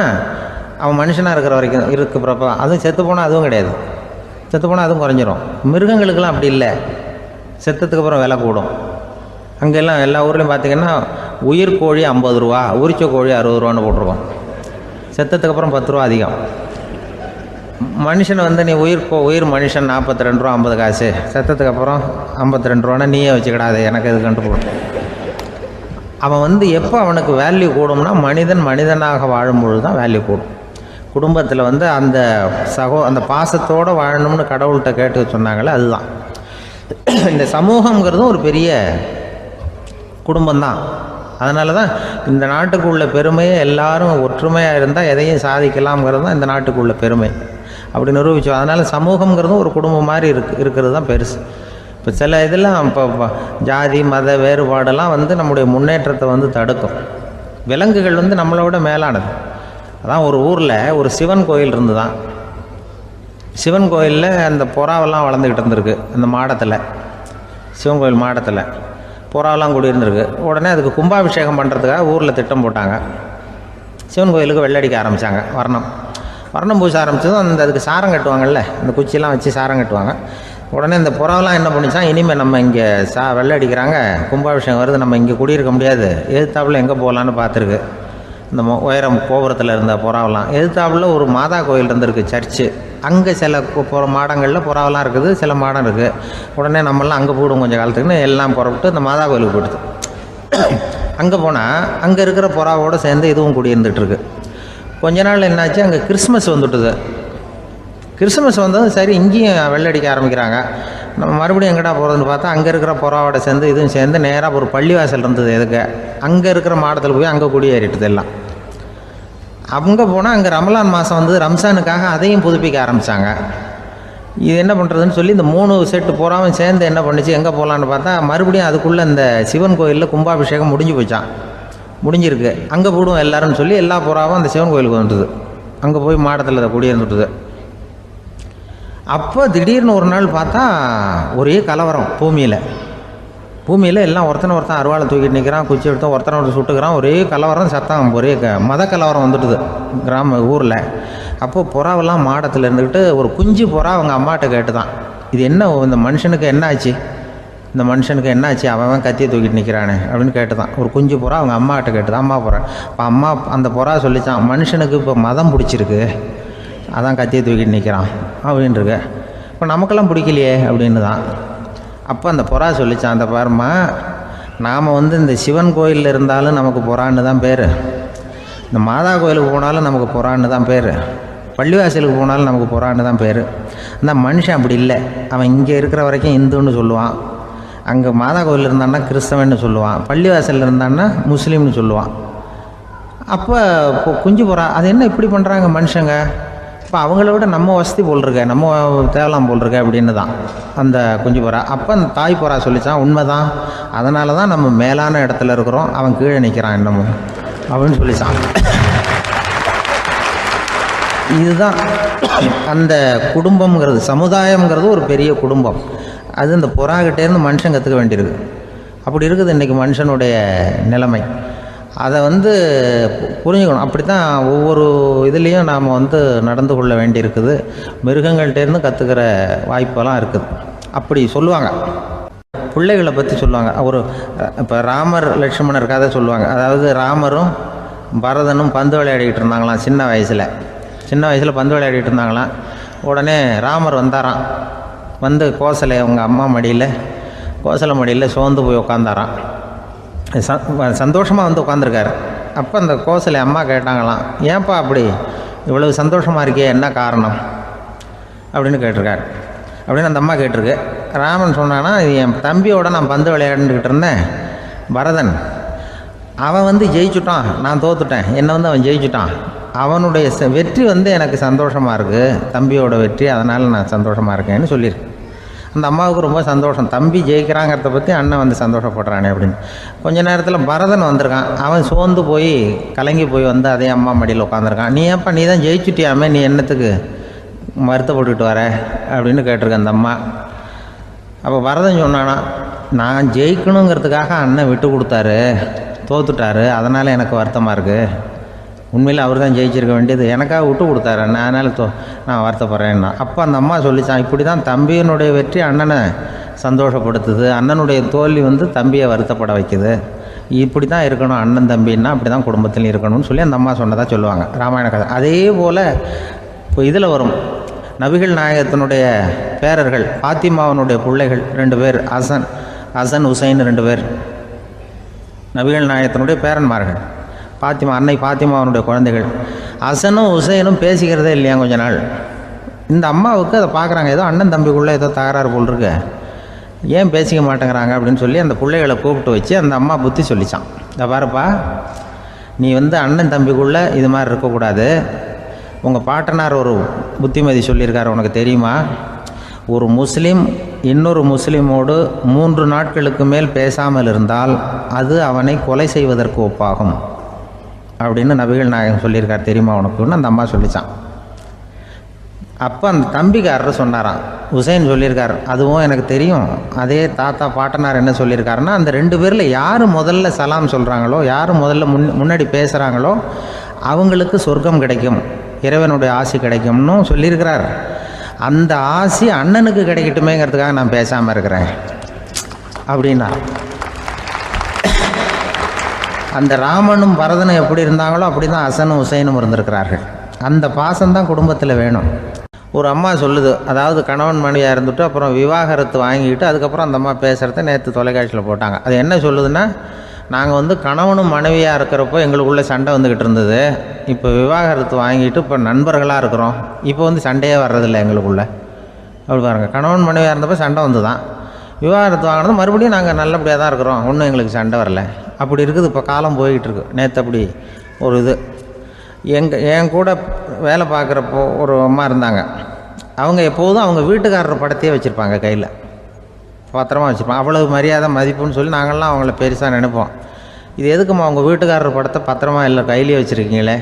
அவன் மனுஷனாக இருக்கிற வரைக்கும் இருக்கிறப்ப. அதுவும் செத்து போனால் அதுவும் கிடையாது, செத்து போனால் அதுவும் குறைஞ்சிரும். மிருகங்களுக்கெல்லாம் அப்படி இல்லை, செத்ததுக்கு அப்புறம் விலை கூடும். அங்கெல்லாம் எல்லா ஊர்லேயும் பார்த்திங்கன்னா உயிர் கோழி 50 ரூபா, உரிச்ச கோழி 60 ரூபான்னு போட்டிருக்கோம். செத்ததுக்கு அப்புறம் 10 ரூபா அதிகம். மனுஷனை நீ உயிர் மனுஷன் 42 ரூபா 50 காசு, செத்ததுக்கு அப்புறம் 52 ரூபான்னா நீயே வச்சுக்கிடாது, எனக்கு இது கண்டு போடும். அவன் எப்போ அவனுக்கு வேல்யூ கூடும்னா, மனிதன் மனிதனாக வாழும்பொழுது தான் வேல்யூ கூடும். குடும்பத்தில் அந்த அந்த பாசத்தோடு வாழணும்னு கடவுள்கிட்ட கேட்டு சொன்னாங்களே, அதுதான். இந்த சமூகங்கிறதும் ஒரு பெரிய குடும்பம்தான். அதனால தான் இந்த நாட்டுக்கு உள்ள பெருமையை எல்லாரும் ஒற்றுமையாக இருந்தால் எதையும் சாதிக்கலாம்ங்கிறது தான் இந்த நாட்டுக்கு உள்ள பெருமை. அப்படி நிரூபித்தோம். அதனால் சமூகங்கிறதும் ஒரு குடும்பம் மாதிரி இருக்கிறது தான் பெருசு. இப்போ சில இதெல்லாம் இப்போ ஜாதி மத வேறுபாடெல்லாம் நம்முடைய முன்னேற்றத்தை தடுக்கும். விலங்குகள் நம்மளை விட மேலானது. அதான் ஒரு ஊரில் ஒரு சிவன் கோயில் இருந்து தான். சிவன் கோயிலில் அந்த புறாவெல்லாம் வளர்ந்துக்கிட்டு இருந்திருக்கு. அந்த மாடத்தில், சிவன் கோயில் மாடத்தில் புறாவெல்லாம் குடியிருந்திருக்கு. உடனே அதுக்கு கும்பாபிஷேகம் பண்ணுறதுக்காக ஊரில் திட்டம் போட்டாங்க. சிவன் கோயிலுக்கு வெள்ளடிக்க ஆரம்பித்தாங்க. வர்ணம் பூச ஆரம்பித்ததும் அதுக்கு சாரம் கட்டுவாங்கள்ல, அந்த குச்சியெல்லாம் வச்சு சாரம் கட்டுவாங்க. உடனே இந்த புறாவெல்லாம் என்ன பண்ணிச்சான், இனிமேல் நம்ம இங்கே வெள்ளை அடிக்கிறாங்க, கும்பாபிஷேகம் வருது, நம்ம இங்கே குடியிருக்க முடியாது, எதிர்த்தாப்புல எங்கே போகலான்னு பார்த்துருக்கு. இந்த உயரம் கோபுரத்தில் இருந்த புறாவெல்லாம் எதிர்த்தாப்புல ஒரு மாதா கோயில் இருந்திருக்கு, சர்ச்சு. அங்கே சில மாடங்களில் புறாவெல்லாம் இருக்குது, சில மாடம் இருக்குது. உடனே நம்மளாம் அங்கே போயிடும் கொஞ்சம் காலத்துக்குன்னு எல்லாம் புறப்பட்டு இந்த மாதா கோயிலுக்கு போயிடுது. அங்கே போனால் அங்கே இருக்கிற புறாவோடு சேர்ந்து இதுவும் குடியிருந்துட்டுருக்கு. கொஞ்ச நாள் என்னாச்சு, அங்கே கிறிஸ்மஸ் வந்துட்டுது. கிறிஸ்மஸ் வந்ததும் சரி, இங்கேயும் வெள்ளடிக்க ஆரம்பிக்கிறாங்க. நம்ம மறுபடியும் எங்கடா போகிறதுன்னு பார்த்தா, அங்கே இருக்கிற புறாவோட சேர்ந்து இதுவும் சேர்ந்து நேராக ஒரு பள்ளிவாசல் இருந்தது. எதுக்கு அங்கே இருக்கிற மாடத்தில் போய் அங்கே குடியேறிட்டுது எல்லாம். அங்கே போனால் அங்கே ரமலான் மாதம் ரம்ஜானுக்காக அதையும் புதுப்பிக்க ஆரம்பித்தாங்க. இது என்ன பண்ணுறதுன்னு சொல்லி இந்த 3 செட்டு புறாவும் சேர்ந்து என்ன பண்ணிச்சு, எங்கே போகலான்னு பார்த்தா மறுபடியும் அதுக்குள்ளே இந்த சிவன் கோயிலில் கும்பாபிஷேகம் முடிஞ்சிருக்கு. அங்கே போடுவோம் எல்லாருன்னு சொல்லி எல்லா புறாவும் அந்த சிவன் கோயிலுக்கு வந்துட்டுது. அங்கே போய் மாடத்தில் அதை குடியிருந்துட்டுது. அப்போ திடீர்னு ஒரு நாள் பார்த்தா ஒரே கலவரம் பூமியில் எல்லாம் ஒருத்தன் அருவாளை தூக்கிட்டு நிற்கிறான், குச்சி எடுத்து ஒருத்தனை சுட்டுக்கிறான். ஒரே கலவரம், சத்தம், ஒரே மத கலவரம் வந்துட்டுது ஊரில். அப்போது புறாவெல்லாம் மாடத்தில் இருந்துக்கிட்டு ஒரு குஞ்சு புறா அவங்க அம்மாட்ட கேட்டு தான், இது என்ன, இந்த மனுஷனுக்கு என்னாச்சு, அவன் கத்தியை தூக்கிட்டு நிற்கிறானே அப்படின்னு கேட்டு தான். ஒரு குஞ்சு புறா அவங்க அம்மாட்ட கேட்டு தான், அம்மா புறா. இப்போ அந்த புறா சொல்லித்தான், மனுஷனுக்கு இப்போ மதம் பிடிச்சிருக்கு, அதான் கத்தியை தூக்கிட்டு நிற்கிறான் அப்படின்ட்டுருக்கு. இப்போ நமக்கெல்லாம் பிடிக்கலையே அப்படின்னு தான். அப்போ அந்த புறா சொல்லிச்சான், அந்த பாருமா, நாம் இந்த சிவன் கோயிலில் இருந்தாலும் நமக்கு புறான்னு தான் பேர், இந்த மாதா கோயிலுக்கு போனாலும் நமக்கு புறான்னு தான் பேர், பள்ளிவாசலுக்கு போனாலும் நமக்கு புறான்னு தான் பேர். அந்த மனுஷன் அப்படி இல்லை. அவன் இங்கே இருக்கிற வரைக்கும் இந்துன்னு சொல்லுவான், அங்கே மாதா கோயில் இருந்தான்னா கிறிஸ்தவன்னு சொல்லுவான், பள்ளிவாசலில் இருந்தான்னா முஸ்லீம்னு சொல்லுவான். அப்போ குஞ்சு புறா அது என்ன இப்படி பண்ணுறாங்க மனுஷங்க, இப்போ அவங்கள விட நம்ம வசதி போல் இருக்க, நம்ம தேவலாம் போல் இருக்க அப்படின்னு தான் அந்த குஞ்சு புறா. அப்போ அந்த தாய் புறா சொல்லித்தான், உண்மை தான், அதனால தான் நம்ம மேலான இடத்துல இருக்கிறோம், அவன் கீழே நிற்கிறான் இன்னமும் அப்படின்னு சொல்லித்தான். இதுதான் அந்த குடும்பம்ங்கிறது, சமுதாயம்ங்கிறது ஒரு பெரிய குடும்பம். அது இந்த புறாக்கிட்டேருந்து மனுஷன் கற்றுக்க வேண்டியிருக்கு. அப்படி இருக்குது இன்றைக்கி மனுஷனுடைய நிலைமை. அதை புரிஞ்சுக்கணும். அப்படி தான் ஒவ்வொரு இதுலேயும் நாம் நடந்து கொள்ள வேண்டியிருக்குது. மிருகங்கள்டேருந்து கற்றுக்கிற வாய்ப்பெல்லாம் இருக்குது. அப்படி சொல்லுவாங்க, பிள்ளைகளை பற்றி சொல்லுவாங்க. இப்போ ராமர் லட்சுமணர் கதை சொல்லுவாங்க. அதாவது ராமரும் பரதனும் பந்து விளையாடிக்கிட்டு இருந்தாங்களாம் சின்ன வயசில் பந்து விளையாடிட்டு இருந்தாங்களாம். உடனே ராமர் வந்தாராம், கோசலை அவங்க அம்மா கோசலை மடியில் சோர்ந்து போய் உட்காந்தாராம். சந்தோஷமாக உட்காந்துருக்காரு. அப்போ அந்த கோசலை அம்மா கேட்டாங்களாம், ஏன்ப்பா அப்படி இவ்வளவு சந்தோஷமாக இருக்கே, என்ன காரணம் அப்படின்னு கேட்டிருக்காரு. அப்படின்னு அந்த அம்மா கேட்டிருக்கு. ராமன் சொன்னான்னா, என் தம்பியோட நான் பந்து விளையாண்டுக்கிட்டு இருந்தேன், பரதன் அவன் ஜெயிச்சுட்டான், நான் தோத்துட்டேன், என்னை அவன் ஜெயிச்சுட்டான், அவனுடைய வெற்றி எனக்கு சந்தோஷமாக இருக்குது, தம்பியோட வெற்றி, அதனால் நான் சந்தோஷமாக இருக்கேன்னு சொல்லியிருக்கு. அந்த அம்மாவுக்கு ரொம்ப சந்தோஷம், தம்பி ஜெயிக்கிறாங்கிறத பற்றி அண்ணன் சந்தோஷப்படுறானே அப்படின்னு. கொஞ்ச நேரத்தில் பரதன் வந்திருக்கான். அவன் சோர்ந்து போய் கலங்கி போய் அதே அம்மா மடியில் உட்காந்துருக்கான். நீ ஏன்ப்பா, நீ தான் ஜெயிச்சுட்டியாமே, நீ என்னத்துக்கு வருத்தப்பட்டுக்கிட்டு வர அப்படின்னு கேட்டிருக்கேன் அந்த அம்மா. அப்போ பரதன் சொன்னானா, நான் ஜெயிக்கணுங்கிறதுக்காக அண்ணன் விட்டு கொடுத்தாரு, தோத்துட்டாரு, அதனால் எனக்கு வருத்தமாக இருக்குது. உண்மையில் அவர் தான் ஜெயிச்சிருக்க வேண்டியது, எனக்காக விட்டு கொடுத்தாரு அண்ணன், அதனால் நான் வருத்தப்படுறேன்னா. அப்போ அந்த அம்மா சொல்லிச்சான், இப்படி தான் தம்பியினுடைய வெற்றி அண்ணனை சந்தோஷப்படுத்துது, அண்ணனுடைய தோல்வி தம்பியை வருத்தப்பட வைக்குது, இப்படி தான் இருக்கணும் அண்ணன் தம்பின்னா, அப்படி தான் குடும்பத்தில் இருக்கணும்னு சொல்லி அந்த அம்மா சொன்னதாக சொல்லுவாங்க ராமாயண கதை. அதே போல் இப்போ இதில் வரும், நபிகள் நாயகத்தினுடைய பேரர்கள் பாத்திமாவனுடைய பிள்ளைகள் 2 பேர், ஹசன் ஹுசைன் 2 பேர் நபிகள் நாயகத்தினுடைய பேரன்மார்கள். அன்னை பாத்திமாவனுடைய குழந்தைகள். ஹசனும் ஹுசைனும் பேசிக்கிறதே இல்லையா கொஞ்ச நாள். இந்த அம்மாவுக்கு அதை பார்க்குறாங்க, ஏதோ அண்ணன் தம்பிக்குள்ளே ஏதோ தகராறு போல் இருக்கு, ஏன் பேசிக்க மாட்டேங்கிறாங்க அப்படின்னு சொல்லி அந்த பிள்ளைகளை கூப்பிட்டு வச்சு அந்த அம்மா புத்தி சொல்லிச்சான். இதை பாருப்பா, நீ அண்ணன் தம்பிக்குள்ளே இது மாதிரி இருக்கக்கூடாது, உங்கள் பாட்டனார் ஒரு புத்திமதி சொல்லியிருக்காரு, உனக்கு தெரியுமா, ஒரு முஸ்லீம் இன்னொரு முஸ்லீமோடு 3 நாட்களுக்கு மேல் பேசாமல் இருந்தால் அது அவனை கொலை செய்வதற்கு ஒப்பாகும் அப்படின்னு நபிகள் நாயகம் சொல்லியிருக்கார், தெரியுமா உனக்குன்னு அந்த அம்மா சொல்லிச்சான். அப்போ அந்த தம்பிக்காரர் சொன்னாராம், ஹுசைன் சொல்லியிருக்கார், அதுவும் எனக்கு தெரியும், அதே தாத்தா பாட்டனார் என்ன சொல்லியிருக்காருன்னா, அந்த 2 பேரில் யார் முதல்ல சலாம் சொல்கிறாங்களோ, யார் முதல்ல முன்னாடி பேசுகிறாங்களோ அவங்களுக்கு சொர்க்கம் கிடைக்கும், இறைவனுடைய ஆசி கிடைக்கும்னு சொல்லியிருக்கிறார். அந்த ஆசி அண்ணனுக்கு கிடைக்கட்டுமேங்கிறதுக்காக நான் பேசாமல் இருக்கிறேன் அப்படின்னா. அந்த ராமனும் பரதனும் எப்படி இருந்தாங்களோ அப்படி தான் ஹசனும் ஹுசைனும் இருந்திருக்கிறார்கள். அந்த பாசம்தான் குடும்பத்தில் வேணும். ஒரு அம்மா சொல்லுது, அதாவது கணவன் மனைவியாக இருந்துட்டு அப்புறம் விவாகரத்து வாங்கிட்டு அதுக்கப்புறம் அந்த அம்மா பேசுகிறத நேற்று தொலைக்காட்சியில் போட்டாங்க. அது என்ன சொல்லுதுன்னா, நாங்கள் கணவனும் மனைவியாக இருக்கிறப்போ எங்களுக்குள்ளே சண்டை வந்துக்கிட்டு இருந்தது, இப்போ விவாகரத்து வாங்கிட்டு இப்போ நண்பர்களாக இருக்கிறோம், இப்போ சண்டையே வர்றதில்லை எங்களுக்குள்ளே. அப்படி பாருங்கள், கணவன் மனைவியாக இருந்தப்போ சண்டை வந்து தான், விவாகரத்து வாங்கினது மறுபடியும் நாங்கள் நல்லபடியாக தான் இருக்கிறோம், ஒன்றும் எங்களுக்கு சண்டை வரல. அப்படி இருக்குது இப்போ காலம் போய்கிட்டு இருக்கு. நேற்று அப்படி ஒரு இது என் கூட வேலை பார்க்குறப்போ ஒரு அம்மா இருந்தாங்க. அவங்க எப்போதும் அவங்க வீட்டுக்காரர் படத்தையே வச்சுருப்பாங்க, கையில் பத்திரமா வச்சுருப்பாங்க. அவ்வளவு மரியாதை மதிப்புன்னு சொல்லி நாங்கள்லாம் அவங்கள பெருசாக நினைப்போம். இது எதுக்குமா அவங்க வீட்டுக்காரர் படத்தை பத்திரமா இல்லை கையிலே வச்சுருக்கீங்களே,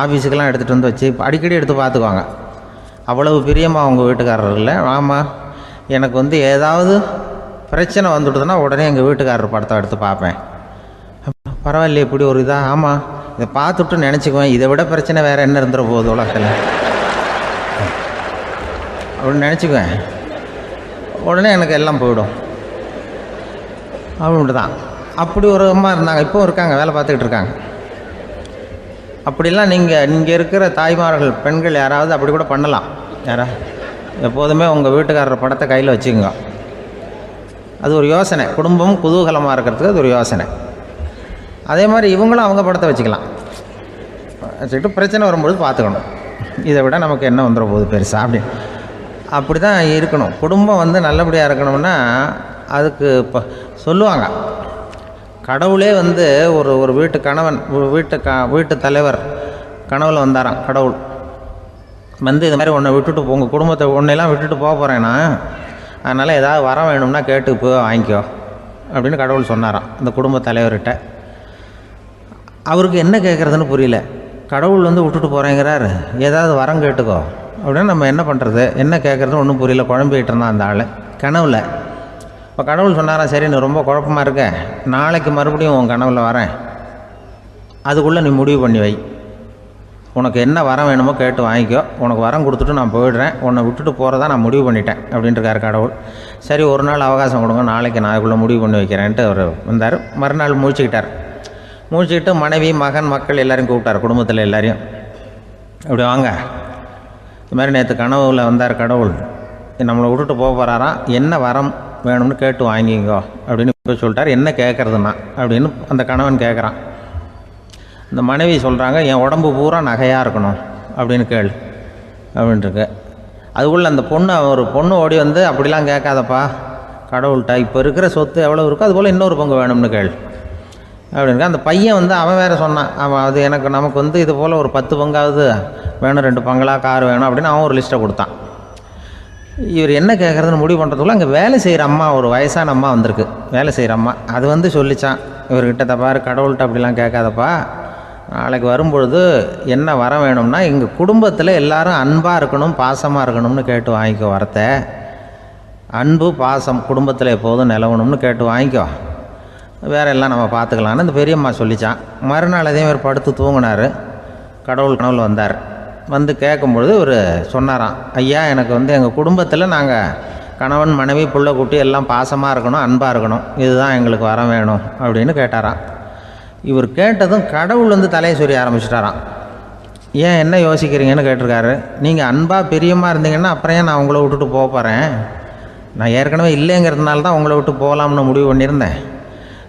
ஆஃபீஸுக்கெல்லாம் எடுத்துகிட்டு வச்சு அடிக்கடி எடுத்து பார்த்துக்குவாங்க. அவ்வளவு பிரியமாக அவங்க வீட்டுக்காரர் இல்லை. ஆமாம், எனக்கு ஏதாவது பிரச்சனை வந்துவிடுதுன்னா உடனே எங்கள் வீட்டுக்காரர் படத்தை எடுத்து பார்ப்பேன். பரவாயில்லையே இப்படி ஒரு இதாக, ஆமாம் இதை பார்த்துட்டு நினச்சிக்குவேன், இதை விட பிரச்சனை வேறு என்ன இருந்துட போகுது உலகத்தில் அப்படின்னு நினச்சிக்குவேன். உடனே எனக்கு எல்லாம் போயிடும் அப்படின்ட்டு தான். அப்படி ஒரு அம்மா இருந்தாங்க, இப்போவும் இருக்காங்க, வேலை பார்த்துக்கிட்டு இருக்காங்க. அப்படிலாம் இங்கே இருக்கிற தாய்மார்கள் பெண்கள் யாராவது அப்படி கூட பண்ணலாம். எப்போதுமே உங்கள் வீட்டுக்காரர் படத்தை கையில் வச்சுக்கோங்க. அது ஒரு யோசனை, குடும்பம் குதூகலமாக இருக்கிறதுக்கு அது ஒரு யோசனை. அதே மாதிரி இவங்களும் அவங்க படத்தை வச்சுக்கலாம். வச்சுக்கிட்டு பிரச்சனை வரும்பொழுது பார்த்துக்கணும், இதை விட நமக்கு என்ன வந்துட போகுது பெருசாக அப்படி தான் இருக்கணும். குடும்பம் நல்லபடியாக இருக்கணும்னா அதுக்கு இப்போ சொல்லுவாங்க, கடவுளே ஒரு வீட்டு கணவன் வீட்டு தலைவர் கனவுல வந்தாராம். கடவுள் இது மாதிரி உன்னை விட்டுட்டு உங்கள் குடும்பத்தை உன்னையெல்லாம் விட்டுட்டு போக போகிறேன்னா, அதனால் ஏதாவது வர வேணும்னா கேட்டு போய் வாங்கிக்கோ அப்படின்னு கடவுள் சொன்னாராம் இந்த குடும்ப தலைவர்கிட்ட. அவருக்கு என்ன கேட்குறதுன்னு புரியல. கடவுள் விட்டுட்டு போகிறேங்கிறார், ஏதாவது வரம் கேட்டுக்கோ அப்படின்னு நம்ம என்ன பண்ணுறது, என்ன கேட்குறதுன்னு ஒன்றும் புரியல. குழம்பிக்கிட்டு இருந்தான் அந்த ஆள் கனவுல. இப்போ கடவுள் சொன்னாராம், சரி நீ ரொம்ப குழப்பமாக இருக்க, நாளைக்கு மறுபடியும் உன் கனவுல வரேன், அதுக்குள்ளே நீ முடிவு பண்ணி வை, உனக்கு என்ன வரம் வேணுமோ கேட்டு வாங்கிக்கோ, உனக்கு வரம் கொடுத்துட்டு நான் போயிடுறேன், உன்னை விட்டுட்டு போகிறதா நான் முடிவு பண்ணிட்டேன் அப்படின்ட்டுருக்காரு கடவுள். சரி ஒரு நாள் அவகாசம் கொடுங்க, நாளைக்கு நான் அதுக்குள்ளே முடிவு பண்ணி வைக்கிறேன்ட்டு அவர் வந்தார். மறுநாள் முழிச்சுக்கிட்டு மனைவி மகன் மக்கள் எல்லோரையும் கூப்பிட்டார், குடும்பத்தில் எல்லாரையும். அப்படி வாங்க, இது மாதிரி நேற்று கனவுல வந்தார் கடவுள், நம்மளை விட்டுட்டு போக போகிறாராம், என்ன வரம் வேணும்னு கேட்டு வாங்கிங்கோ அப்படின்னு போய் சொல்லிட்டார். என்ன கேட்குறதுன்னா அப்படின்னு அந்த கணவன் கேட்குறான். இந்த மனைவி சொல்கிறாங்க, என் உடம்பு பூரா நகையாக இருக்கணும் அப்படின்னு கேளு அப்படின்ட்டுருக்கு. அதுக்குள்ளே அந்த ஒரு பொண்ணு ஓடி அப்படிலாம் கேட்காதப்பா கடவுள்கிட்ட, இப்போ இருக்கிற சொத்து எவ்வளோ இருக்கோ அதுபோல் இன்னொரு பங்கு வேணும்னு கேளு அப்படின்னு. அந்த பையன் அவன் வேறு சொன்னான், அவன் அது நமக்கு இது போல் ஒரு 10 பங்காவது வேணும், 2 பங்களா கார் வேணும் அப்படின்னு அவன் ஒரு லிஸ்ட்டை கொடுத்தான். இவர் என்ன கேட்குறதுன்னு முடிவு பண்ணுறதுக்குள்ள அங்கே வேலை செய்கிற அம்மா, ஒரு வயசான அம்மா வந்திருக்கு, வேலை செய்கிற அம்மா. அது சொல்லிச்சான் இவர்கிட்ட, தப்பாரு கடவுள்கிட்ட அப்படிலாம் கேட்காதப்பா, நாளைக்கு வரும்பொழுது என்ன வர வேணும்னா எங்கள் குடும்பத்தில் எல்லாரும் அன்பாக இருக்கணும் பாசமாக இருக்கணும்னு கேட்டு வாங்கிக்கோ, வரத்தை அன்பு பாசம் குடும்பத்தில் எப்போதும் நிலவணும்னு கேட்டு வாங்கிக்கோ, வேற எல்லாம் நம்ம பார்த்துக்கலான்னு இந்த பெரியம்மா சொல்லிச்சான். மறுநாள் அதே மாதிரி படுத்து தூங்கினார். கடவுள் கனவுல வந்தார். கேட்கும்பொழுது இவர் சொன்னாராம், ஐயா எனக்கு எங்கள் குடும்பத்தில் நாங்கள் கணவன் மனைவி புள்ள குட்டி எல்லாம் பாசமாக இருக்கணும் அன்பாக இருக்கணும், இதுதான் எங்களுக்கு வர வேணும் அப்படின்னு கேட்டாராம். இவர் கேட்டதும் கடவுள் தலையை சொரிய ஆரம்பிச்சிட்டாராம். ஏன் என்ன யோசிக்கிறீங்கன்னு கேட்டிருக்காரு. நீங்கள் அன்பாக பிரியமாக இருந்தீங்கன்னா அப்புறம் ஏன் நான் உங்களை விட்டுட்டு போக போகிறேன், நான் ஏற்கனவே இல்லைங்கிறதுனால தான் உங்களை விட்டு போகலாம்னு முடிவு பண்ணியிருந்தேன்.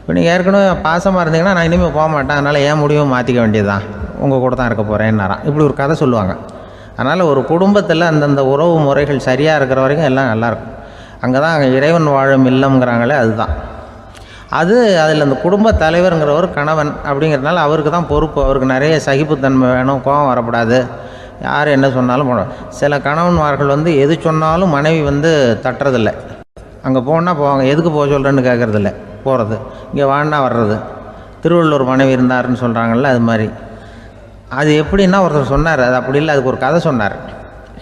இப்போ நீங்கள் ஏற்கனவே பாசமாக இருந்தீங்கன்னா நான் இனிமேல் போக மாட்டேன், அதனால் ஏன் முடிவை மாற்றிக்க வேண்டியது தான், உங்கள் கூட தான் இருக்க போகிறேன்னாராம். இப்படி ஒரு கதை சொல்லுவாங்க. அதனால் ஒரு குடும்பத்தில் அந்தந்த உறவு முறைகள் சரியாக இருக்கிற வரைக்கும் எல்லாம் நல்லாயிருக்கும். அங்கே தான் இறைவன் வாழும் இல்லம்ங்கிறாங்களே, அதுதான் அதில் அந்த குடும்ப தலைவருங்கிறவர் கணவன் அப்படிங்கிறதுனால அவருக்கு தான் பொறுப்பு. அவருக்கு நிறைய சகிப்புத்தன்மை வேணும், கோபம் வரக்கூடாது, யார் என்ன சொன்னாலும் போகணும். சில கணவன்மார்கள் எது சொன்னாலும் மனைவி தட்டுறதில்லை, அங்கே போனால் போவாங்க, எதுக்கு போக சொல்கிறேன்னு கேட்குறதில்ல, போகிறது, இங்கே வான்னா வர்றது. திருவள்ளுவர் மனைவி இருந்தாருன்னு சொல்கிறாங்கல்ல, அது மாதிரி. அது எப்படின்னா ஒருத்தர் சொன்னார், அது அப்படி இல்லை, அதுக்கு ஒரு கதை சொன்னார்.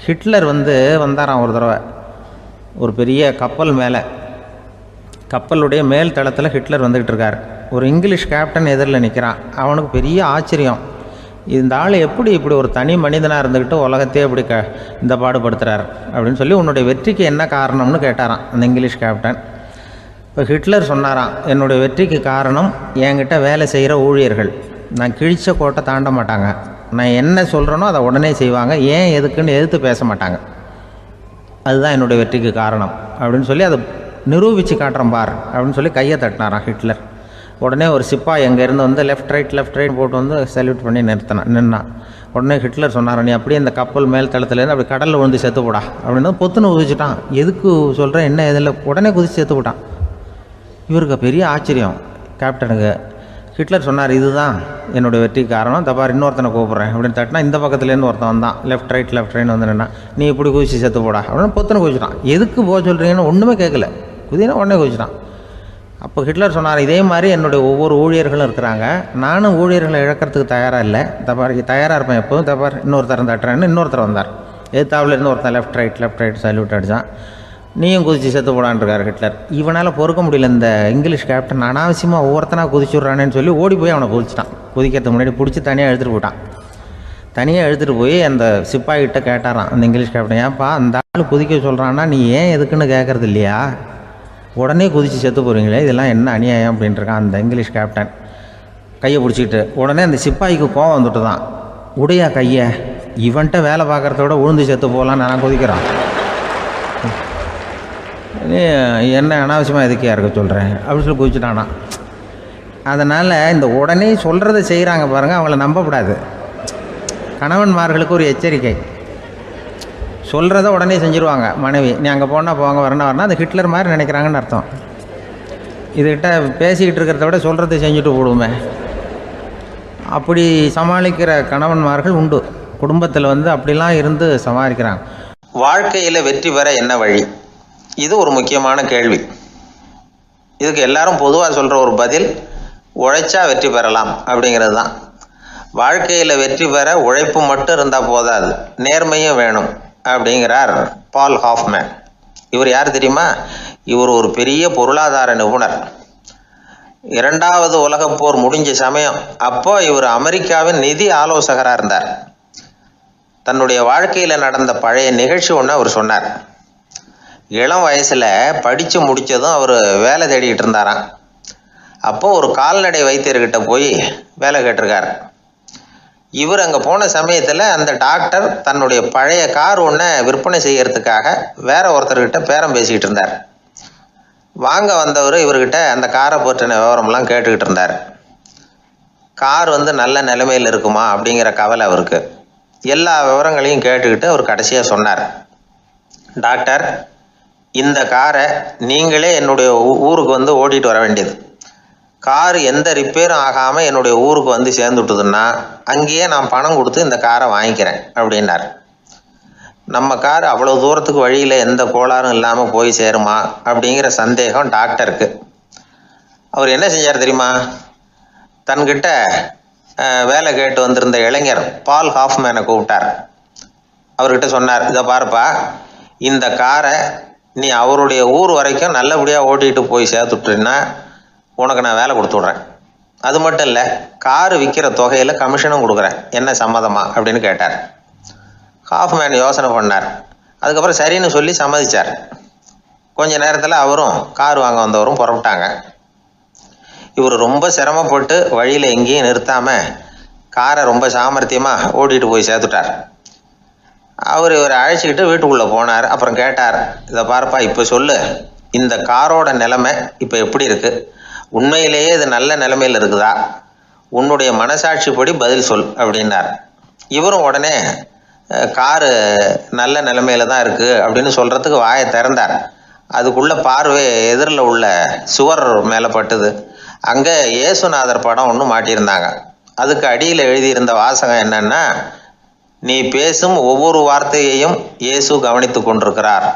ஹிட்லர் வந்தாராம் ஒரு தடவை, ஒரு பெரிய கப்பல் மேலே, கப்பலுடைய மேல் தளத்தில் ஹிட்லர் வந்துக்கிட்டு இருக்கார். ஒரு இங்கிலீஷ் கேப்டன் எதிரில் நிற்கிறான். அவனுக்கு பெரிய ஆச்சரியம், இந்த ஆள் எப்படி இப்படி ஒரு தனி மனிதனாக இருந்துக்கிட்டு உலகத்தையே இப்படி இந்த பாடுபடுத்துகிறார் அப்படின்னு சொல்லி, உன்னுடைய வெற்றிக்கு என்ன காரணம்னு கேட்டாராம் அந்த இங்கிலீஷ் கேப்டன். இப்போ ஹிட்லர் சொன்னாராம், என்னுடைய வெற்றிக்கு காரணம் என்கிட்ட வேலை செய்கிற ஊழியர்கள், நான் கிழிச்ச கோட்டை தாண்ட மாட்டாங்க, நான் என்ன சொல்கிறேனோ அதை உடனே செய்வாங்க, ஏன் எதுக்குன்னு எதிர்த்து பேச மாட்டாங்க, அதுதான் என்னுடைய வெற்றிக்கு காரணம் அப்படின்னு சொல்லி அதை நிரூபித்து காட்டுறேன் பார் அப்படின்னு சொல்லி கையை தட்டினாராம் ஹிட்லர். உடனே ஒரு சிப்பாய் எங்கேருந்து லெஃப்ட் ரைட் போட்டு சல்யூட் பண்ணி நின்னான். உடனே ஹிட்லர் சொன்னார், நீ அப்படியே இந்த கப்பல் மேல் தளத்துலேருந்து அப்படி கடலில் விழுந்து செத்து போடா அப்படின்னு பொத்துன்னு குதிச்சுட்டான். எதுக்கு சொல்கிறேன் என்ன இதில், உடனே குதிச்சு செத்து போட்டான். இவருக்கு பெரிய ஆச்சரியம் கேப்டனுக்கு. ஹிட்லர் சொன்னார், இதுதான் என்னுடைய வெற்றிக்கு காரணம், தப்பார் இன்னொருத்தனை கூப்பிட்றேன் அப்படின்னு தட்டினா இந்த பக்கத்துலேருந்து ஒருத்தன் வந்தான், லெஃப்ட் ரைட் நின்னா, நீ இப்படி குதிச்சு செத்து போடா அப்படின்னு பொத்துன்னு குதிச்சுட்டான். எதுக்கு போக சொல்கிறீங்கன்னு ஒன்றுமே கேட்கல, குதினா உடனே குதிச்சுட்டான். அப்போ ஹிட்லர் சொன்னார், இதே மாதிரி என்னுடைய ஒவ்வொரு ஊழியர்களும் இருக்கிறாங்க, நானும் ஊழியர்களை இழக்கிறதுக்கு தயாராக இல்லை, தப்பார் தயாராக இருப்பேன் எப்போதும், தப்பார் இன்னொருத்தரன் தட்டுறேன்னு இன்னொருத்தர் வந்தார். எதிர்த்தாவிலேருந்து ஒருத்தன் லெஃப்ட் ரைட் சல்யூட் அடித்தான். நீயும் குதிச்சு செத்து போடான்ருக்கார் ஹிட்லர். இவனால் பொறுக்க முடியல, இந்த இங்கிலீஷ் கேப்டன் அனாவசியமாக ஒவ்வொருத்தனாக குதிச்சுட்றானேன்னு சொல்லி ஓடி போய் அவனை குதிச்சிட்டான். குதிக்கிறதுக்கு முன்னாடி பிடிச்சி தனியாக எடுத்துகிட்டு போயிட்டான். தனியாக எடுத்துகிட்டு போய் அந்த சிப்பாய்கிட்ட கேட்டாரான் அந்த இங்கிலீஷ் கேப்டன், ஏன்ப்பா அந்த ஆள் குதிக்க சொல்கிறான்னா நீ ஏன் எதுக்குன்னு கேட்குறது இல்லையா, உடனே குதித்து செத்து போகிறீங்களே, இதெல்லாம் என்ன அநியாயம் அப்படின்ட்டுருக்கான் அந்த இங்கிலீஷ் கேப்டன் கையை பிடிச்சிக்கிட்டு. உடனே அந்த சிப்பாய்க்கு கோவம் வந்துட்டு தான், உடையா கையை, இவன்கிட்ட வேலை பார்க்குறதோட உழுந்து செத்து போகலான்னு நான் கொதிக்கிறான். என்ன அனாவசியமாக எதுக்கே இருக்க சொல்கிறேன் அப்படின்னு சொல்லி குதிச்சுட்டானா. அதனால் இந்த உடனே சொல்கிறத செய்கிறாங்க பாருங்கள், அவங்கள நம்பக்கூடாது. கணவன்மார்களுக்கு ஒரு எச்சரிக்கை. சொல்கிறத உடனே செஞ்சுருவாங்க மனைவி. நீ அங்கே போனால் போங்க, வரணும் அது ஹிட்லர் மாதிரி நினைக்கிறாங்கன்னு அர்த்தம். இதுகிட்ட பேசிக்கிட்டு இருக்கிறத விட சொல்கிறத செஞ்சுட்டு போடுவோமே. அப்படி சமாளிக்கிற கணவன்மார்கள் உண்டு. குடும்பத்தில் அப்படிலாம் இருந்து சமாளிக்கிறாங்க. வாழ்க்கையில் வெற்றி பெற என்ன வழி? இது ஒரு முக்கியமான கேள்வி. இதுக்கு எல்லாரும் பொதுவாக சொல்கிற ஒரு பதில், உழைச்சா வெற்றி பெறலாம் அப்படிங்கிறது தான். வாழ்க்கையில் வெற்றி பெற உழைப்பு மட்டும் இருந்தால் போதாது, நேர்மையும் வேணும் அப்படிங்கிறார் பால் ஹாஃப்மேன். இவர் யார் தெரியுமா? இவர் ஒரு பெரிய பொருளாதார நிபுணர். 2வது உலகப் போர் முடிஞ்ச சமயம் அப்போ இவர் அமெரிக்காவின் நிதி ஆலோசகராக இருந்தார். தன்னுடைய வாழ்க்கையில் நடந்த பழைய நிகழ்ச்சி ஒன்று அவர் சொன்னார். இளம் வயசில் படித்து முடித்ததும் அவர் வேலை தேடிக்கிட்டு இருந்தாராம். அப்போது ஒரு கால்நடை வைத்தியர்கிட்ட போய் வேலை கேட்டிருக்கார். இவர் அங்கே போன சமயத்தில் அந்த டாக்டர் தன்னுடைய பழைய கார் ஒன்றை விற்பனை செய்யறதுக்காக வேற ஒருத்தர்கிட்ட பேரம் பேசிக்கிட்டு இருந்தார். வாங்க வந்தவர் இவர்கிட்ட அந்த காரை பற்றின விவரம்லாம் கேட்டுக்கிட்டு இருந்தார். கார் நல்ல நிலைமையில் இருக்குமா அப்படிங்கிற கவலை அவருக்கு. எல்லா விவரங்களையும் கேட்டுக்கிட்டு அவர் கடைசியாக சொன்னார், டாக்டர், இந்த காரை நீங்களே என்னுடைய ஊருக்கு ஓட்டிகிட்டு வர வேண்டியது. கார் எந்த ரிப்பேரும் ஆகாமல் என்னுடைய ஊருக்கு சேர்ந்துட்டுதுன்னா அங்கேயே நான் பணம் கொடுத்து இந்த காரை வாங்கிக்கிறேன் அப்படின்னார். நம்ம கார் அவ்வளோ தூரத்துக்கு வழியில் எந்த கோளாறும் இல்லாமல் போய் சேருமா அப்படிங்கிற சந்தேகம் டாக்டருக்கு. அவர் என்ன செஞ்சார் தெரியுமா? தன்கிட்ட வேலை கேட்டு வந்திருந்த இளைஞர் பால் ஹாஃப்மேனை கூப்பிட்டார். அவர்கிட்ட சொன்னார், இதை பாருப்பா, இந்த காரை நீ அவருடைய ஊர் வரைக்கும் நல்லபடியாக ஓட்டிகிட்டு போய் சேர்த்துட்டீன்னா உனக்கு நான் வேலை கொடுத்து விட்றேன். அது மட்டும் இல்லை, காரு விற்கிற தொகையில் கமிஷனும் கொடுக்குறேன், என்ன சம்மதமா அப்படின்னு கேட்டார். ஹாஃப்மேன் யோசனை பண்ணார். அதுக்கப்புறம் சரின்னு சொல்லி சம்மதிச்சார். கொஞ்ச நேரத்தில் அவரும் கார் வாங்க வந்தவரும் புறப்பட்டாங்க. இவர் ரொம்ப சிரமப்பட்டு வழியில் எங்கேயும் நிறுத்தாமல் காரை ரொம்ப சாமர்த்தியமாக ஓட்டிகிட்டு போய் சேர்த்துட்டார். இவரை அழைச்சிக்கிட்டு வீட்டுக்குள்ளே போனார். அப்புறம் கேட்டார், இதை பாருப்பா, இப்போ சொல்லு, இந்த காரோட நிலைமை இப்போ எப்படி இருக்குது? உண்மையிலேயே இது நல்ல நிலைமையில் இருக்குதா? உன்னுடைய மனசாட்சிப்படி பதில் சொல் அப்படின்னார். இவரும் உடனே காரு நல்ல நிலைமையில தான் இருக்குது அப்படின்னு சொல்கிறதுக்கு வாயை திறந்தார். அதுக்குள்ளே பார்வை எதிரில் உள்ள சுவர் மேலே பட்டுது. அங்கே இயேசுநாதர் படம் ஒன்று மாட்டியிருந்தாங்க. அதுக்கு அடியில் எழுதியிருந்த வாசகம் என்னன்னா, நீ பேசும் ஒவ்வொரு வார்த்தையையும் இயேசு கவனித்து கொண்டிருக்கிறார்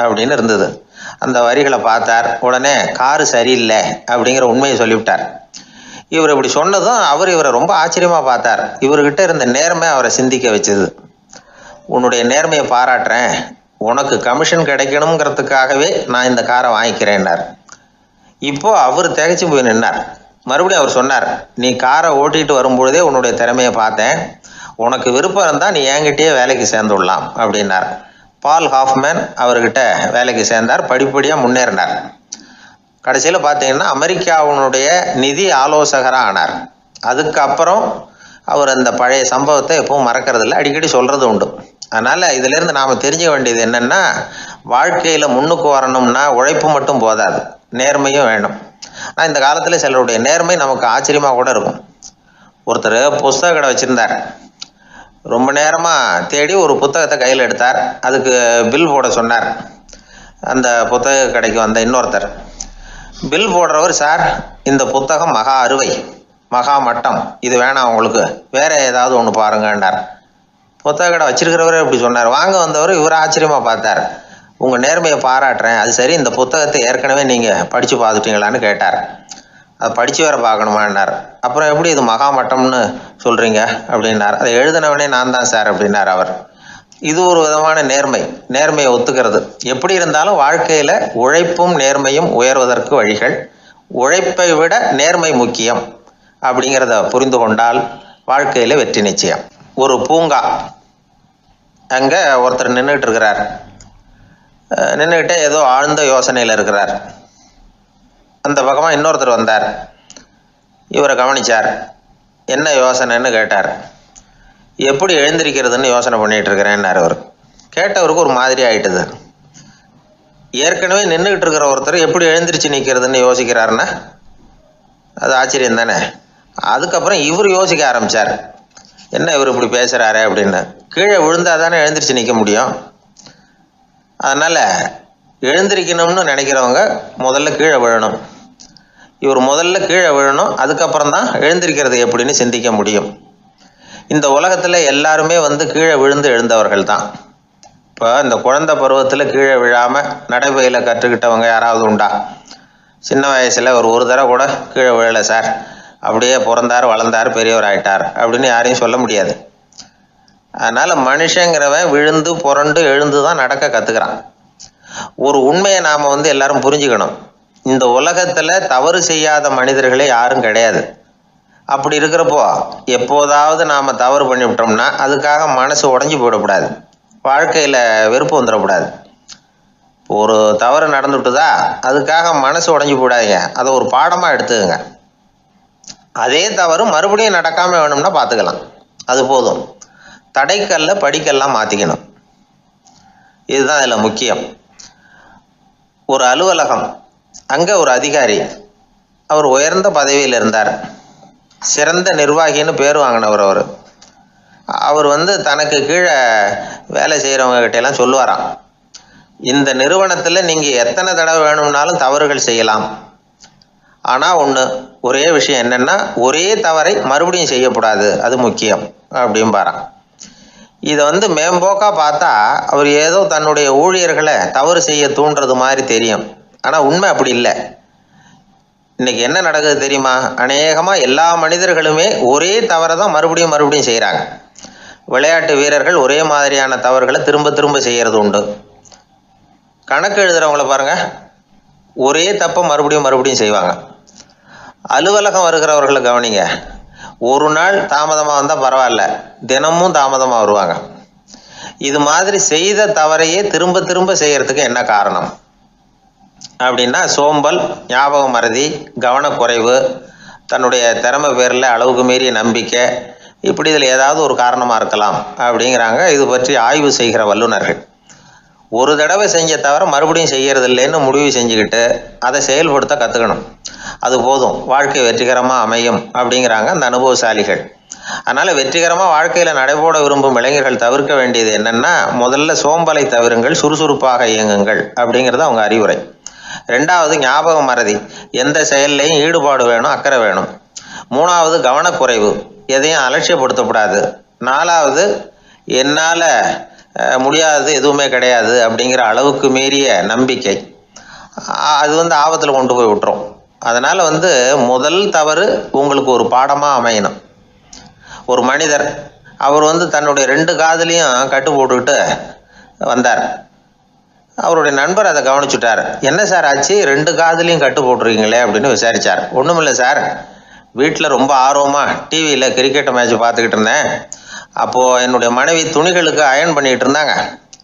அப்படின்னு இருந்தது. அந்த வரிகளை பார்த்தார். உடனே காரு சரியில்லை அப்படிங்கிற உண்மையை சொல்லிவிட்டார். இவர் இப்படி சொன்னதும் இவரை ரொம்ப ஆச்சரியமாக பார்த்தார். இவர்கிட்ட இருந்த நேர்மை அவரை சிந்திக்க வச்சது. உன்னுடைய நேர்மையை பாராட்டுறேன், உனக்கு கமிஷன் கிடைக்கணுங்கிறதுக்காகவே நான் இந்த காரை வாங்கிக்கிறேன்னார். இப்போ அவர் திகைச்சு போய் நின்னார். மறுபடியும் அவர் சொன்னார், நீ காரை ஓட்டிகிட்டு வரும்பொழுதே உன்னுடைய திறமையை பார்த்தேன், உனக்கு விருப்பம் இருந்தால் நீ என்கிட்டயே வேலைக்கு சேர்ந்து விடலாம் அப்படின்னார். பால் ஹாஃப்மேன் அவர்கிட்ட வேலைக்கு சேர்ந்தார். படிப்படியாக முன்னேறினார். கடைசியில் பார்த்தீங்கன்னா அமெரிக்காவினுடைய நிதி ஆலோசகராக ஆனார். அதுக்கப்புறம் அவர் அந்த பழைய சம்பவத்தை எப்பவும் மறக்கிறதில்ல, அடிக்கடி சொல்கிறது உண்டு. அதனால் இதிலேருந்து நாம் தெரிஞ்சுக்க வேண்டியது என்னென்னா, வாழ்க்கையில் முன்னுக்கு வரணும்னா உழைப்பு மட்டும் போதாது, நேர்மையும் வேணும். ஆனால் இந்த காலத்தில் சிலருடைய நேர்மை நமக்கு ஆச்சரியமாக கூட இருக்கும். ஒருத்தர் புஸ்தக கடை வச்சுருந்தார். ரொம்ப நேரமாக தேடி ஒரு புத்தகத்தை கையில் எடுத்தார். அதுக்கு பில் போட சொன்னார். அந்த புத்தக கடைக்கு வந்த இன்னொருத்தர் பில் போடுறவர், சார் இந்த புத்தகம் மகா அறுவை, மகா மட்டம், இது வேணாம் உங்களுக்கு, வேற ஏதாவது ஒன்று பாருங்கன்னார். புத்தக கடை வச்சிருக்கிறவரே இப்படி சொன்னார். வாங்க வந்தவர் இவர் ஆச்சரியமாக பார்த்தார். உங்கள் நேர்மையை பாராட்டுறேன், அது சரி, இந்த புத்தகத்தை ஏற்கனவே நீங்கள் படித்து பார்த்துட்டீங்களான்னு கேட்டார். அதை படித்து வேற பார்க்கணுமான்னார். அப்புறம் எப்படி இது மகா மட்டம்னு சொல்கிறீங்க அப்படின்னார். அதை எழுதினவனே நான் தான் சார் அப்படின்னார் அவர். இது ஒரு விதமான நேர்மையை ஒத்துக்கிறது. எப்படி இருந்தாலும் வாழ்க்கையில் உழைப்பும் நேர்மையும் உயர்வதற்கு வழிகள். உழைப்பை விட நேர்மை முக்கியம் அப்படிங்கிறத புரிந்து கொண்டால் வாழ்க்கையில் வெற்றி நிச்சயம். ஒரு பூங்கா, அங்கே ஒருத்தர் நின்றுட்டு இருக்கிறார். நின்றுக்கிட்டே ஏதோ ஆழ்ந்த யோசனையில் இருக்கிறார். அந்த பக்கமாக இன்னொருத்தர் வந்தார். இவரை கவனித்தார். என்ன யோசனைன்னு கேட்டார். எப்படி எழுந்திருக்கிறதுன்னு யோசனை பண்ணிகிட்டு இருக்கிறேன்னாரு அவர். கேட்டவருக்கு ஒரு மாதிரி ஆயிட்டுது. ஏற்கனவே நின்றுக்கிட்டு இருக்கிற ஒருத்தர் எப்படி எழுந்திரிச்சு நிற்கிறதுன்னு யோசிக்கிறாருன்னா அது ஆச்சரியம் தானே. அதுக்கப்புறம் இவர் யோசிக்க ஆரம்பித்தார், என்ன இவர் இப்படி பேசுகிறாரு அப்படின்னு. கீழே விழுந்தால் தானே எழுந்திரிச்சு நிற்க முடியும். அதனால் எழுந்திரிக்கணும்னு நினைக்கிறவங்க முதல்ல கீழே விழணும். இவர் முதல்ல கீழே விழணும், அதுக்கப்புறம் தான் எழுந்திருக்கிறது எப்படின்னு சிந்திக்க முடியும். இந்த உலகத்தில் எல்லாருமே கீழே விழுந்து எழுந்தவர்கள் தான். இப்போ இந்த குழந்தை பருவத்தில் கீழே விழாமல் நடைபயில கற்றுக்கிட்டவங்க யாராவது உண்டா? சின்ன வயசில் ஒரு தடவை கூட கீழே விழலை சார், அப்படியே பிறந்தார் வளர்ந்தார் பெரியவர் ஆயிட்டார் அப்படின்னு யாரையும் சொல்ல முடியாது. அதனால் மனுஷங்கிறவன் விழுந்து புரண்டு எழுந்து தான் நடக்க கற்றுக்கிறான். ஒரு உண்மையை நாம் எல்லாரும் புரிஞ்சுக்கணும். இந்த உலகத்தில் தவறு செய்யாத மனிதர்களே யாரும் கிடையாது. அப்படி இருக்கிறப்போ எப்போதாவது நாம் தவறு பண்ணிவிட்டோம்னா அதுக்காக மனசு உடஞ்சி போயிடக்கூடாது, வாழ்க்கையில் வெறுப்பு வந்துடக்கூடாது. ஒரு தவறு நடந்துவிட்டுதா அதுக்காக மனசு உடஞ்சி போயிடாதீங்க, அதை ஒரு பாடமாக எடுத்துக்கங்க. அதே தவறு மறுபடியும் நடக்காமல் வேணும்னா பார்த்துக்கலாம், அது போதும். தடைக்கல்ல படிக்கல்லாம் மாற்றிக்கணும், இதுதான் இதில் முக்கியம். ஒரு அலுவலகம், அங்கே ஒரு அதிகாரி, அவர் உயர்ந்த பதவியில் இருந்தார், சிறந்த நிர்வாகின்னு பேர் வாங்கினவர். அவர் தனக்கு கீழே வேலை செய்கிறவங்க கிட்டெல்லாம் சொல்லுவாராம், இந்த நிறுவனத்தில் நீங்கள் எத்தனை தடவை வேணும்னாலும் தவறுகள் செய்யலாம், ஆனால் ஒரே விஷயம் என்னென்னா ஒரே தவறை மறுபடியும் செய்யக்கூடாது, அது முக்கியம் அப்படின்பாராம். இதை மேம்போக்காக பார்த்தா அவர் ஏதோ தன்னுடைய ஊழியர்களை தவறு செய்ய தூண்டுறது மாதிரி தெரியும். ஆனால் உண்மை அப்படி இல்லை. இன்னைக்கு என்ன நடக்குது தெரியுமா? அநேகமாக எல்லா மனிதர்களுமே ஒரே தவறை தான் மறுபடியும் செய்கிறாங்க. விளையாட்டு வீரர்கள் ஒரே மாதிரியான தவறுகளை திரும்ப திரும்ப செய்கிறது உண்டு. கணக்கு எழுதுகிறவங்கள பாருங்கள், ஒரே தப்பை மறுபடியும் செய்வாங்க. அலுவலகம் வருகிறவர்களை கவனிங்க, ஒரு நாள் தாமதமாக வந்தால் பரவாயில்ல, தினமும் தாமதமாக வருவாங்க. இது மாதிரி செய்த தவறையே திரும்ப திரும்ப செய்கிறதுக்கு என்ன காரணம் அப்படின்னா சோம்பல், ஞாபக மறதி, கவனக்குறைவு, தன்னுடைய திறமை பேரில் அளவுக்கு மீறிய நம்பிக்கை, இப்படி இதில் ஏதாவது ஒரு காரணமாக இருக்கலாம் அப்படிங்கிறாங்க இது பற்றி ஆய்வு செய்கிற வல்லுநர்கள். ஒரு தடவை செஞ்ச தவிர மறுபடியும் செய்கிறது இல்லைன்னு முடிவு செஞ்சுக்கிட்டு அதை செயல்படுத்த கற்றுக்கணும், அது போதும், வாழ்க்கை வெற்றிகரமாக அமையும் அப்படிங்கிறாங்க அந்த அனுபவசாலிகள். அதனால் வெற்றிகரமாக வாழ்க்கையில் நடைபோட விரும்பும் இளைஞர்கள் தவிர்க்க வேண்டியது என்னென்னா, முதல்ல சோம்பலை தவிருங்கள், சுறுசுறுப்பாக இயங்குங்கள் அப்படிங்கிறது அவங்க அறிவுரை. ரெண்டாவது ஞாபக மறதி, எந்த செயல்லையும் ஈடுபாடு வேணும், அக்கறை வேணும். மூணாவது கவனக்குறைவு, எதையும் அலட்சியப்படுத்தக்கூடாது. நாலாவது என்னால் முடியாதது எதுவுமே கிடையாது அப்படிங்கிற அளவுக்கு மீறிய நம்பிக்கை, அது ஆபத்தில் கொண்டு போய் விட்டுரும். அதனால் முதல் தவறு உங்களுக்கு ஒரு பாடமாக அமையணும். ஒரு மனிதர் அவர் தன்னுடைய 2 காதுலையும் கட்டு போட்டுக்கிட்டு வந்தார். அவருடைய நண்பர் அதை கவனிச்சுட்டார். என்ன சார் ஆச்சு, 2 காதுலையும் கட்டு போட்டுருக்கீங்களே அப்படின்னு விசாரித்தார். ஒன்றுமில்லை சார், வீட்டில் ரொம்ப ஆர்வமாக டிவியில் கிரிக்கெட் மேட்ச் பார்த்துக்கிட்டு இருந்தேன். அப்போது என்னுடைய மனைவி துணிகளுக்கு அயர்ன் பண்ணிகிட்டு இருந்தாங்க.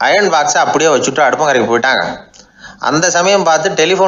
அயர்ன் பாக்ஸை அப்படியே வச்சுட்டு அடுப்பங்கரைக்கு போயிட்டாங்க. அந்த சமயம் பார்த்து டெலிஃபோன்